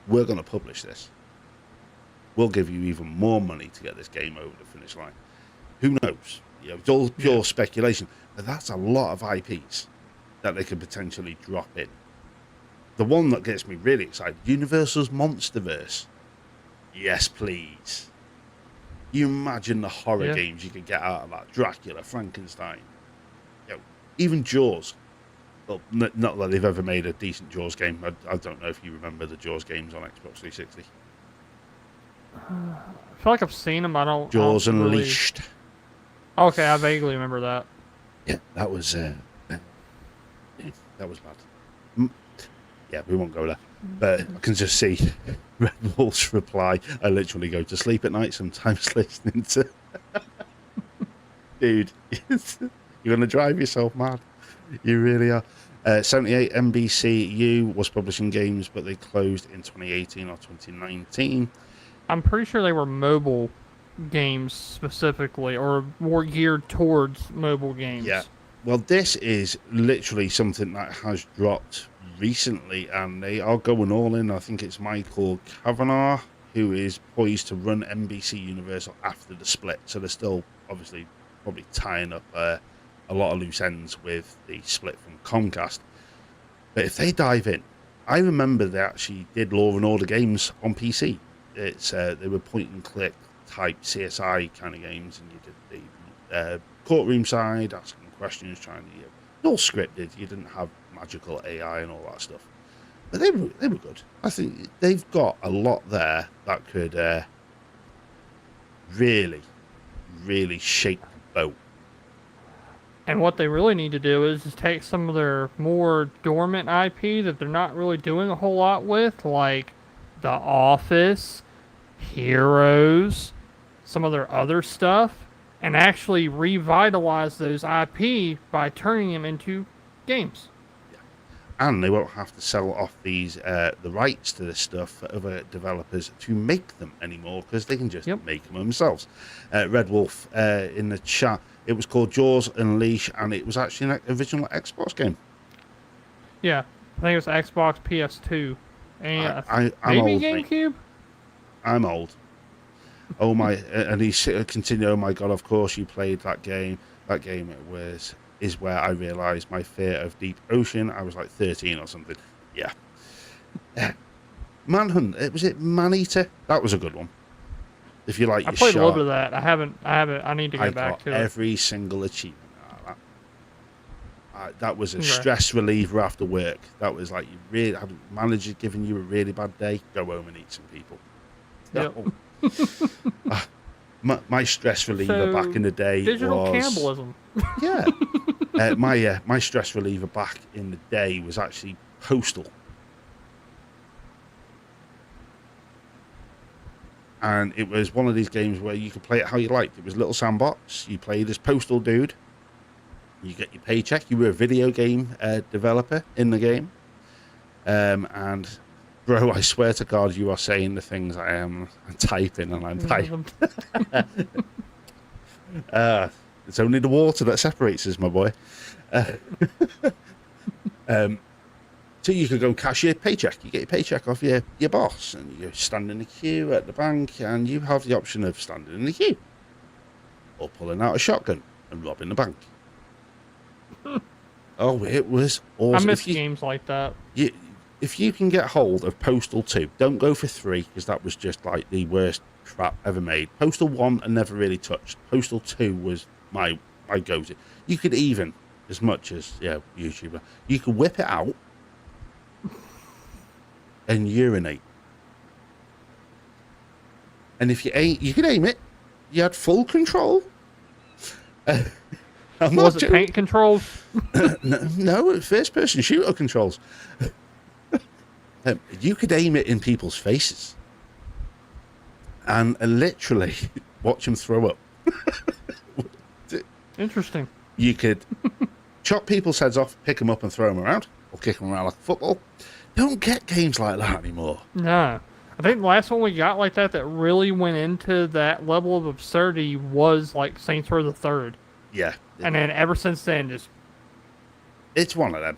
we're going to publish this. We'll give you even more money to get this game over the finish line." Who knows? It's all pure speculation, but that's a lot of IPs that they could potentially drop in. The one that gets me really excited, Universal's Monsterverse. Yes, please. You imagine the horror games you could get out of that. Dracula, Frankenstein, even Jaws. Well, not that they've ever made a decent Jaws game. I don't know if you remember the Jaws games on Xbox 360. I feel like I've seen them. Jaws Unleashed. Okay, I vaguely remember that. Yeah, that was bad. Yeah, we won't go there. But I can just see Red Wolf's reply. I literally go to sleep at night sometimes listening to... Dude, you're going to drive yourself mad. You really are. 78 NBCU was publishing games, but they closed in 2018 or 2019. I'm pretty sure they were mobile games specifically, or more geared towards mobile games. Yeah. Well, this is literally something that has dropped recently, and they are going all in. I think it's Michael Kavanagh who is poised to run NBCUniversal after the split. So they're still obviously probably tying up a lot of loose ends with the split from Comcast. But if they dive in, I remember they actually did Law and Order games on PC. It's they were point and click type CSI kind of games, and you did the courtroom side, asking questions, trying to all scripted. You didn't have magical AI and all that stuff, but they were good. I think they've got a lot there that could really shake the boat. And what they really need to do is take some of their more dormant IP that they're not really doing a whole lot with, like The Office, Heroes, some of their other stuff, and actually revitalize those IP by turning them into games. Yeah. And they won't have to sell off these the rights to this stuff for other developers to make them anymore, because they can just make them themselves. Red Wolf in the chat, it was called Jaws Unleash, and it was actually an original Xbox game. Yeah, I think it was Xbox, PS2, and I'm maybe old, GameCube. Mate. I'm old. Oh my! And he continued. Oh my God! Of course you played that game. That game is where I realised my fear of deep ocean. I was like 13 or something. Yeah. Manhunt. Was it Maneater? That was a good one. If you like I your played a little shot. bit of that. I haven't. I need to I get back got to it. every single achievement out of that. That was a Okay. stress reliever after work. That was like you really had a manager giving you a really bad day. Go home and eat some people. Yep. My stress reliever So, back in the day Digital was cannibalism. yeah. My stress reliever back in the day was actually Postal. And it was one of these games where you could play it how you liked. It was a little sandbox. You played as Postal Dude. You get your paycheck. You were a video game developer in the game. And, bro, I swear to God, you are saying the things I am typing and I'm typing. It's only the water that separates us, my boy. So you could go cash your paycheck. You get your paycheck off your boss, and you stand in the queue at the bank, and you have the option of standing in the queue or pulling out a shotgun and robbing the bank. Oh, it was awesome. I miss games like that. If you can get hold of Postal 2, don't go for 3, because that was just like the worst crap ever made. Postal 1 I never really touched. Postal 2 was my go-to. You could even, as much as YouTuber, you could whip it out and urinate. And if you could aim it. You had full control. Was it paint controls? No, first-person shooter controls. You could aim it in people's faces and literally watch them throw up. Interesting. You could chop people's heads off, pick them up and throw them around, or kick them around like a football. Don't get games like that anymore. No. I think the last one we got like that really went into that level of absurdity was like Saints Row the Third. Yeah. And then ever since then, just... It's one of them.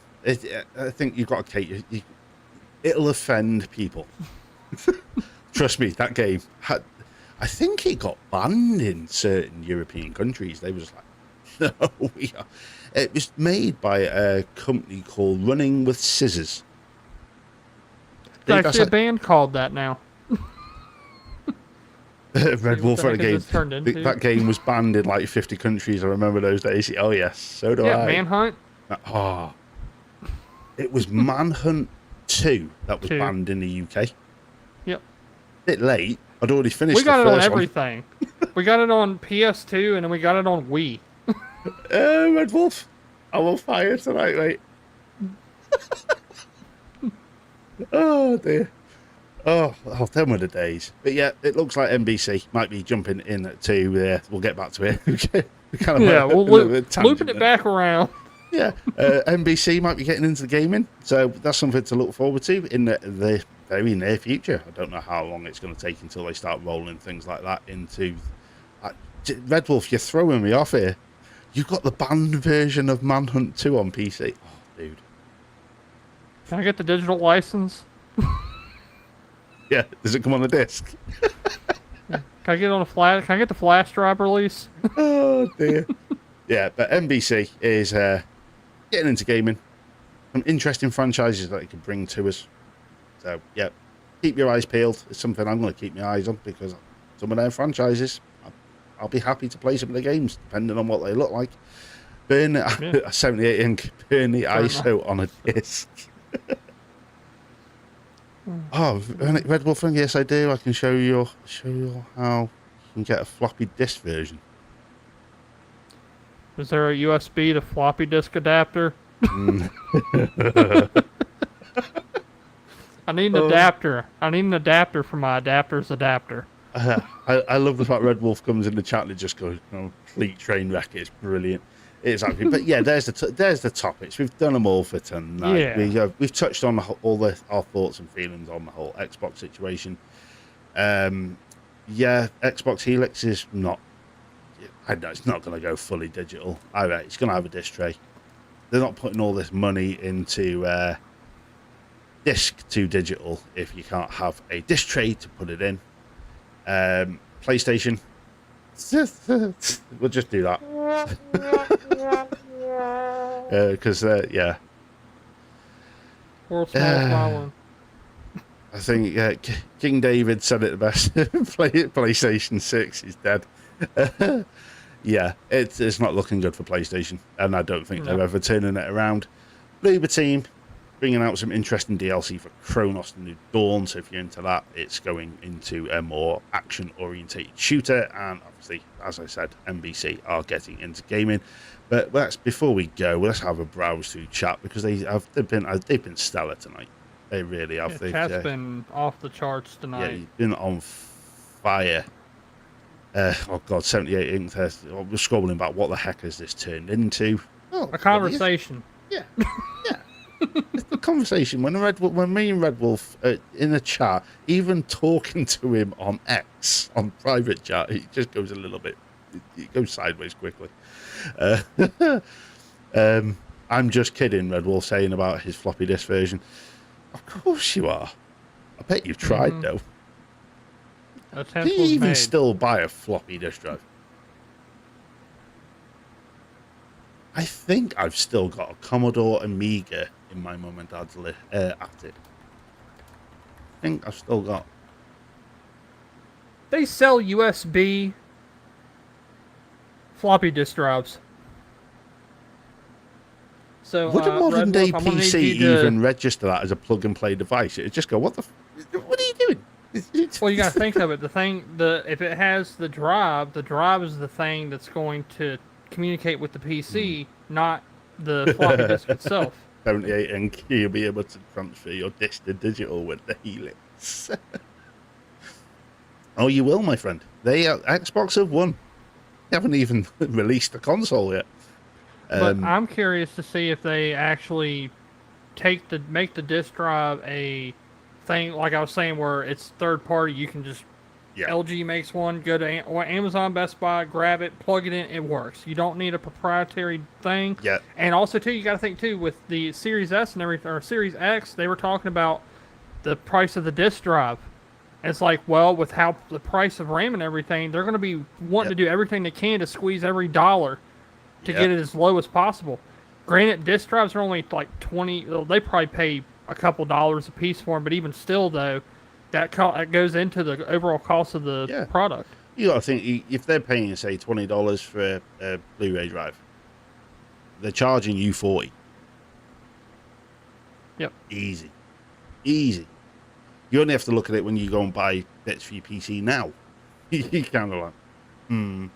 I think you've got to take... It'll offend people. Trust me, that game had... I think it got banned in certain European countries. They were just like, no, we are... It was made by a company called Running with Scissors. There's actually a band called that now. Red Wolf Renegade. That game was banned in like 50 countries. I remember those days. Oh, yes. So do I. Yeah, Manhunt. Oh. It was Manhunt 2 that was banned in the UK. Yep. Bit late. I'd already finished We got the it on first everything. We got it on PS2 and then we got it on Wii. Red Wolf. I'm on fire tonight, mate. Oh, dear. Oh, them were the days. But yeah, it looks like NBC might be jumping in to... we'll get back to it. We'll looping it back around. Yeah, NBC might be getting into the gaming, so that's something to look forward to in the very near future. I don't know how long it's going to take until they start rolling things like that into... Red Wolf, you're throwing me off here. You've got the banned version of Manhunt 2 on PC. Oh, dude. Can I get the digital license? Yeah, does it come on the disc? Can I get it on a flash? Can I get the flash drive release? Oh, dear. Yeah, but NBC is getting into gaming. Some interesting franchises that it could bring to us. So, yeah, keep your eyes peeled. It's something I'm going to keep my eyes on because some of their franchises, I'll be happy to play some of the games, depending on what they look like. Burn a 78 ink, burn the ISO on a disc. Oh, Red Wolf thing, yes I do. I can show you how you can get a floppy disk version. Is there a USB to floppy disk adapter? I need an adapter. I need an adapter for my adapter's adapter. I love the fact Red Wolf comes in the chat and it just goes complete train wreck. It's brilliant. It's actually, but yeah, there's the topics. We've done them all for tonight. Yeah. We've touched on our thoughts and feelings on the whole Xbox situation. Yeah, Xbox Helix is not. I know it's not going to go fully digital. I bet it's going to have a disc tray. They're not putting all this money into disc to digital if you can't have a disc tray to put it in. PlayStation, we'll just do that. Because yeah. World's smallest problem. I think King David said it the best. PlayStation 6 is dead. Yeah, it's not looking good for PlayStation, and I don't think they're ever turning it around. Bloober Team bringing out some interesting DLC for Cronos the New Dawn, so if you're into that, it's going into a more action-orientated shooter, and obviously, as I said, NBC are getting into gaming. But before we go, let's have a browse through chat, because they've been stellar tonight. They really have. Yeah, chat's been off the charts tonight. Yeah, you've been on fire. Oh God, 78 ink. We're scrolling back. What the heck has this turned into? Oh, a conversation. Yeah, yeah. It's the conversation when me and Red Wolf are in a chat, even talking to him on X on private chat, it just goes a little bit. It goes sideways quickly. I'm just kidding. Red Wolf saying about his floppy disk version. Of course you are. I bet you've tried though. Do you even still buy a floppy disk drive? I think I've still got a Commodore Amiga in my mum and dad's attic. I think I've still got. They sell USB floppy disk drives. So would a modern day PC even register that as a plug and play device? It'd just go, what are you doing? Well, you got to think of it. If it has the drive is the thing that's going to communicate with the PC, not the floppy disk itself. 78 and you'll be able to transfer your disk to digital with the Helix. Oh, you will, my friend. Xbox have won. They haven't even released the console yet. But I'm curious to see if they actually make the disk drive a thing, like I was saying, where it's third party. You can just LG makes one, go to Amazon, Best Buy, grab it, plug it in, it works. You don't need a proprietary thing. Yeah. And also too, you got to think too with the Series S and everything, or Series X, they were talking about the price of the disk drive. It's like, well, with how the price of RAM and everything, they're going to be wanting to do everything they can to squeeze every dollar to get it as low as possible. Granted, disk drives are only like 20. They probably pay a couple dollars a piece for them, but even still, though, that goes into the overall cost of the product. You got to think, if they're paying, say, $20 for a Blu-ray drive, they're charging you $40. Yep. Easy. You only have to look at it when you go and buy bits for your PC now. You kind of like,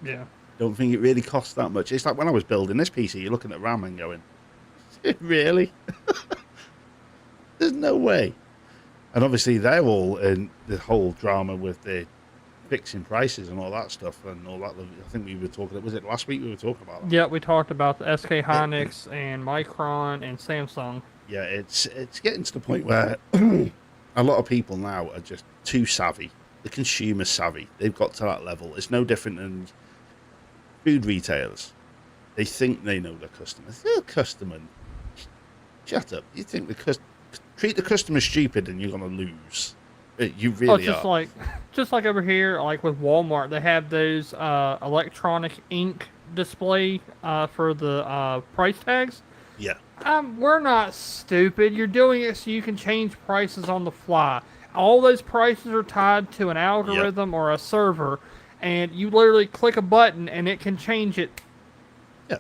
Yeah. Don't think it really costs that much. It's like when I was building this PC, you're looking at RAM and going, really? There's no way. And obviously they're all in the whole drama with the fixing prices and all that stuff and all that. I think we were talking, was it last week we were talking about that? Yeah, we talked about the SK Hynix and Micron and Samsung. Yeah, it's getting to the point where a lot of people now are just too savvy. The consumer savvy. They've got to that level. It's no different than food retailers. They think they know their customers. They're a customer. Shut up. You think treat the customer stupid and you're going to lose. You really are. Just like over here, like with Walmart, they have those electronic ink display for the price tags. Yeah. We're not stupid. You're doing it so you can change prices on the fly. All those prices are tied to an algorithm or a server, and you literally click a button and it can change it. Yeah.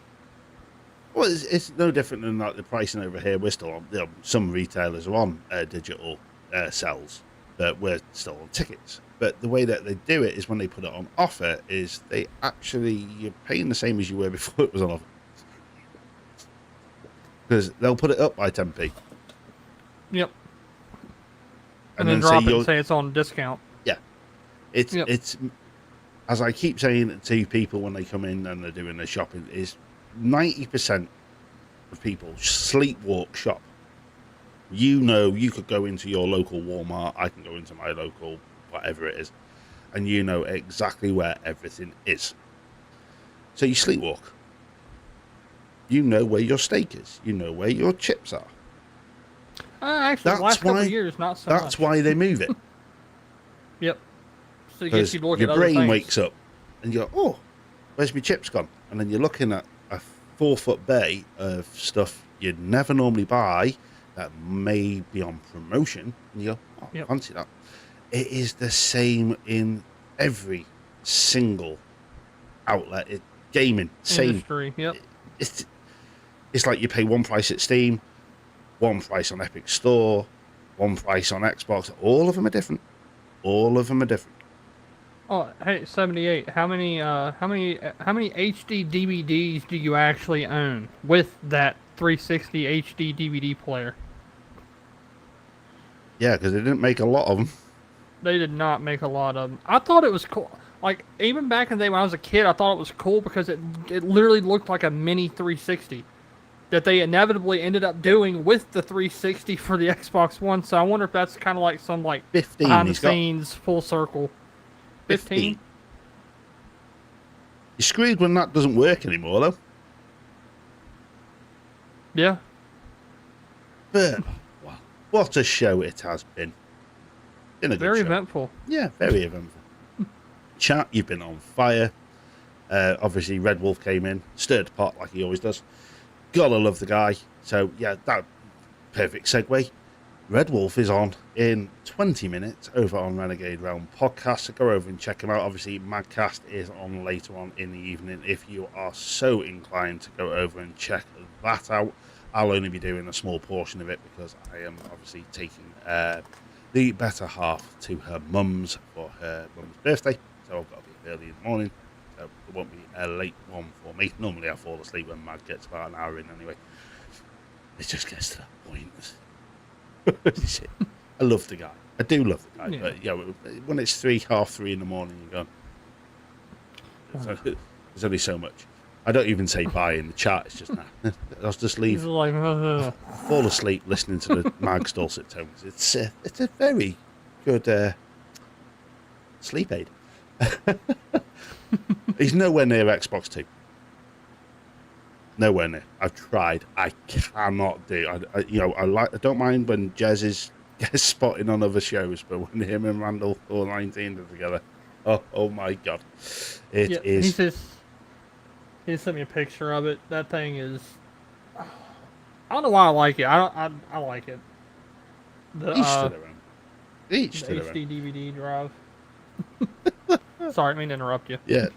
Well, it's no different than like the pricing over here. We're still on, some retailers are on digital cells, but we're still on tickets. But the way that they do it is when they put it on offer is you're paying the same as you were before it was on offer. Because they'll put it up by 10p. Yep. And then drop it and say it's on discount. Yeah. It's as I keep saying to people when they come in and they're doing their shopping, is 90% of people sleepwalk shop. You could go into your local Walmart, I can go into my local whatever it is, and you know exactly where everything is. So you sleepwalk. You know where your steak is. You know where your chips are. Actually, the last couple of years, not so much. That's why they move it. Yep. So you get you to look your at other brain things. wakes up and you go, oh, where's my chips gone? And then you're looking at a 4-foot bay of stuff you'd never normally buy that may be on promotion, and you go, oh, Yep. fancy that. It is the same in every single outlet. Gaming, same. Industry. Yep. It's like you pay one price at Steam, one price on Epic Store, one price on Xbox. All of them are different. All of them are different. Oh, hey, 78. How many HD DVDs do you actually own with that 360 HD DVD player? Yeah, because they didn't make a lot of them. They did not make a lot of them. I thought it was cool. Like, even back in the day when I was a kid, I thought it was cool because it literally looked like a mini 360 that they inevitably ended up doing with the 360 for the Xbox One. So I wonder if that's kind of like some, like, 15. behind the He's got scenes full circle. 15? You're screwed when that doesn't work anymore, though. Yeah. But, wow, what a show it has been. Been a good Very show. eventful. Yeah, very eventful. Chat, you've been on fire. Obviously, Red Wolf came in, stirred the pot like he always does. Gotta love the guy. So, yeah, that perfect segue. Red Wolf is on in 20 minutes over on Renegade Realm Podcast. So go over and check him out. Obviously, Madcast is on later on in the evening. If you are so inclined to go over and check that out, I'll only be doing a small portion of it because I am obviously taking the better half to her mum's for her mum's birthday. So I've got to be early in the morning. So it won't be a late one for me. Normally I fall asleep when Mad gets about an hour in anyway. It just gets to that point. I love the guy. I do love the guy. Yeah. But yeah, when it's 3:30 in the morning, you're gone. There's only so much. I don't even say bye in the chat. It's just, nah. I'll just leave. He's like, Fall asleep listening to the Mag's dulcet tones. It's a very good sleep aid. He's nowhere near Xbox 2. Nowhere near. I've tried. I cannot do. I don't mind when Jez is guest spotting on other shows, but when him and Randall or 19 are together, oh my god, it is. He sent me a picture of it. That thing is. I don't know why I like it. I like it. The Each to their own. Each the to their own. HD DVD drive. Sorry, I didn't mean to interrupt you. Yeah,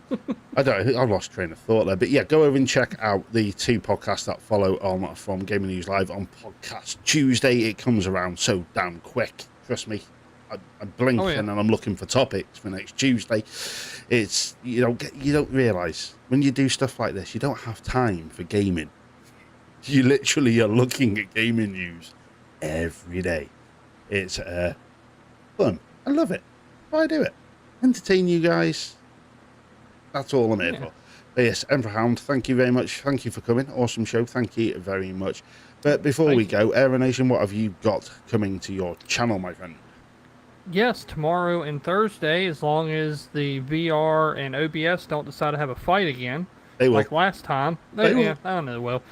I lost train of thought there, but yeah, go over and check out the two podcasts that follow on from Gaming News Live on Podcast Tuesday. It comes around so damn quick. Trust me, I blink and then I'm looking for topics for next Tuesday. It's you don't realise when you do stuff like this, you don't have time for gaming. You literally are looking at gaming news every day. It's fun. I love it. Why do it? Entertain you guys. That's all I'm here for. But yes, Emperor Hound, thank you very much. Thank you for coming. Awesome show. Thank you very much. But before we go, Aero Nation, what have you got coming to your channel, my friend? Yes, tomorrow and Thursday, as long as the VR and OBS don't decide to have a fight again. They will. Like last time. They will. Yeah, I don't know they will.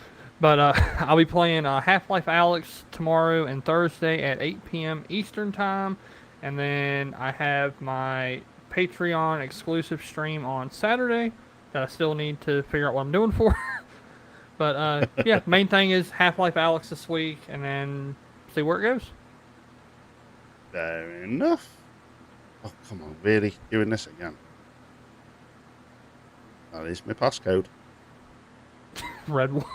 But I'll be playing Half-Life Alyx tomorrow and Thursday at 8 p.m. Eastern Time. And then I have my Patreon exclusive stream on Saturday that I still need to figure out what I'm doing for. But yeah, main thing is Half-Life Alyx this week and then see where it goes. Fair enough. Oh, come on, really? Doing this again? That is my passcode. Red Wolf.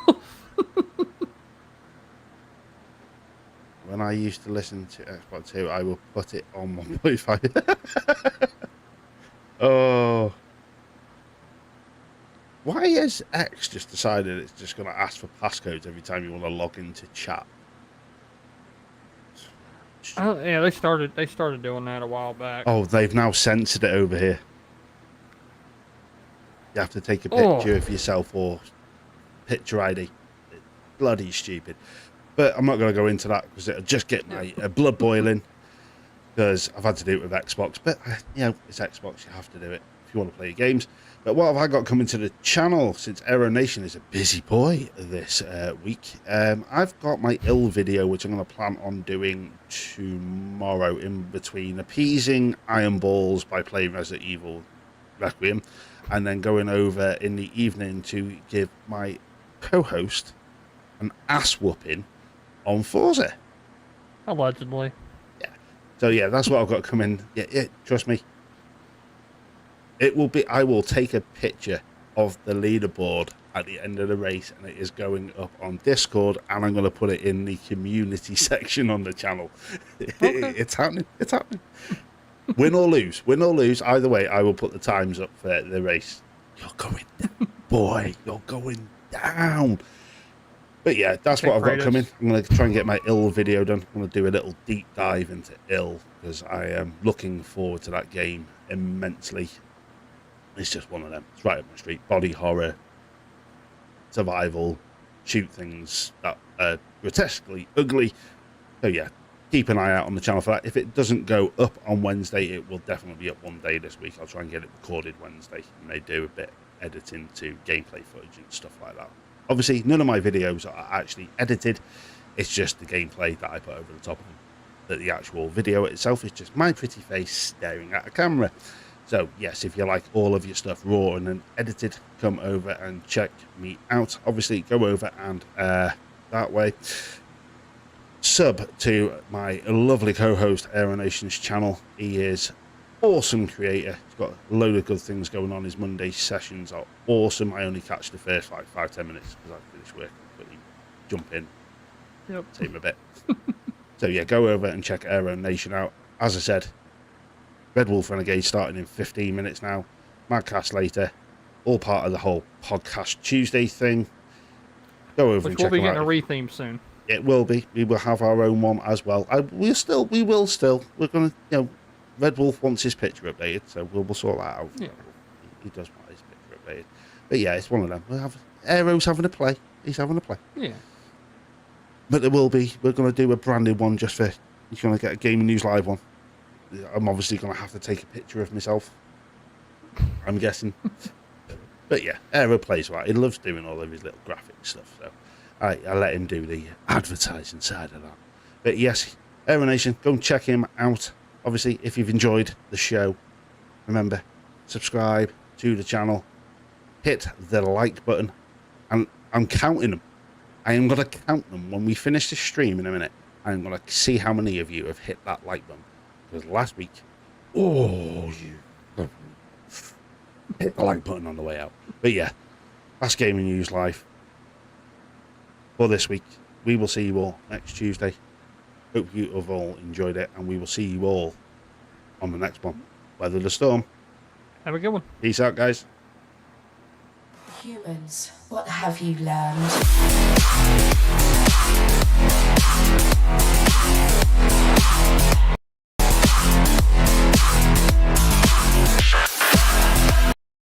When I used to listen to Xbox 2, I will put it on 1.5. Oh. Why has X just decided it's just going to ask for passcodes every time you want to log into chat? Oh, yeah, they started doing that a while back. Oh, they've now censored it over here. You have to take a picture of yourself or picture ID. It's bloody stupid. But I'm not going to go into that because it'll just get my blood boiling because I've had to do it with Xbox. But, it's Xbox. You have to do it if you want to play your games. But what have I got coming to the channel since Aero Nation is a busy boy this week? I've got my ill video, which I'm going to plan on doing tomorrow in between appeasing Iron Balls by playing Resident Evil Requiem and then going over in the evening to give my co-host an ass whooping on Forza. Allegedly. Yeah. So yeah, that's what I've got coming. Yeah, trust me. It will be. I will take a picture of the leaderboard at the end of the race, and it is going up on Discord, and I'm going to put it in the community section on the channel. Okay. It's happening. It's happening. Win or lose, either way, I will put the times up for the race. You're going down, boy. You're going down. But yeah, that's what I've got coming. I'm going to try and get my ill video done. I'm going to do a little deep dive into ill, because I am looking forward to that game immensely. It's just one of them. It's right up my street. Body horror, survival, shoot things that are grotesquely ugly. So yeah, keep an eye out on the channel for that. If it doesn't go up on Wednesday, it will definitely be up one day this week. I'll try and get it recorded Wednesday, and they do a bit editing to gameplay footage and stuff like that. Obviously, none of my videos are actually edited. It's just the gameplay that I put over the top of them. But the actual video itself is just my pretty face staring at a camera. So yes, if you like all of your stuff raw and unedited, come over and check me out. Obviously, go over and that way sub to my lovely co-host Aeronation's channel. He is awesome creator. He's got a load of good things going on. His Monday sessions are awesome. I only catch the first like 5-10 minutes because I finish work and quickly jump in. Yep. Take him a bit. So yeah, go over and check Aero Nation out. As I said, Red Wolf Renegade starting in 15 minutes now. Madcast later. All part of the whole Podcast Tuesday thing. Go over and check Which them will out. be getting a retheme soon. It will be. We will have our own one as well. We will still. We're going to, Red Wolf wants his picture updated, so we'll sort that out. Yeah. He does want his picture updated. But yeah, it's one of them. Aero's having a play. He's having a play. Yeah. But there will be. We're going to do a branded one just for. He's going to get a Gaming News Live one. I'm obviously going to have to take a picture of myself. I'm guessing. But yeah, Aero plays right. He loves doing all of his little graphic stuff. So I let him do the advertising side of that. But yes, Aero Nation, go and check him out. Obviously, if you've enjoyed the show, remember, subscribe to the channel, hit the like button, and I'm counting them. I am going to count them when we finish this stream in a minute. I'm going to see how many of you have hit that like button. Because last week, you hit the like button on the way out. But yeah, that's Gaming News Live for this week. We will see you all next Tuesday. Hope you have all enjoyed it, and we will see you all on the next one. Weather the storm. Have a good one. Peace out, guys. Humans, what have you learned?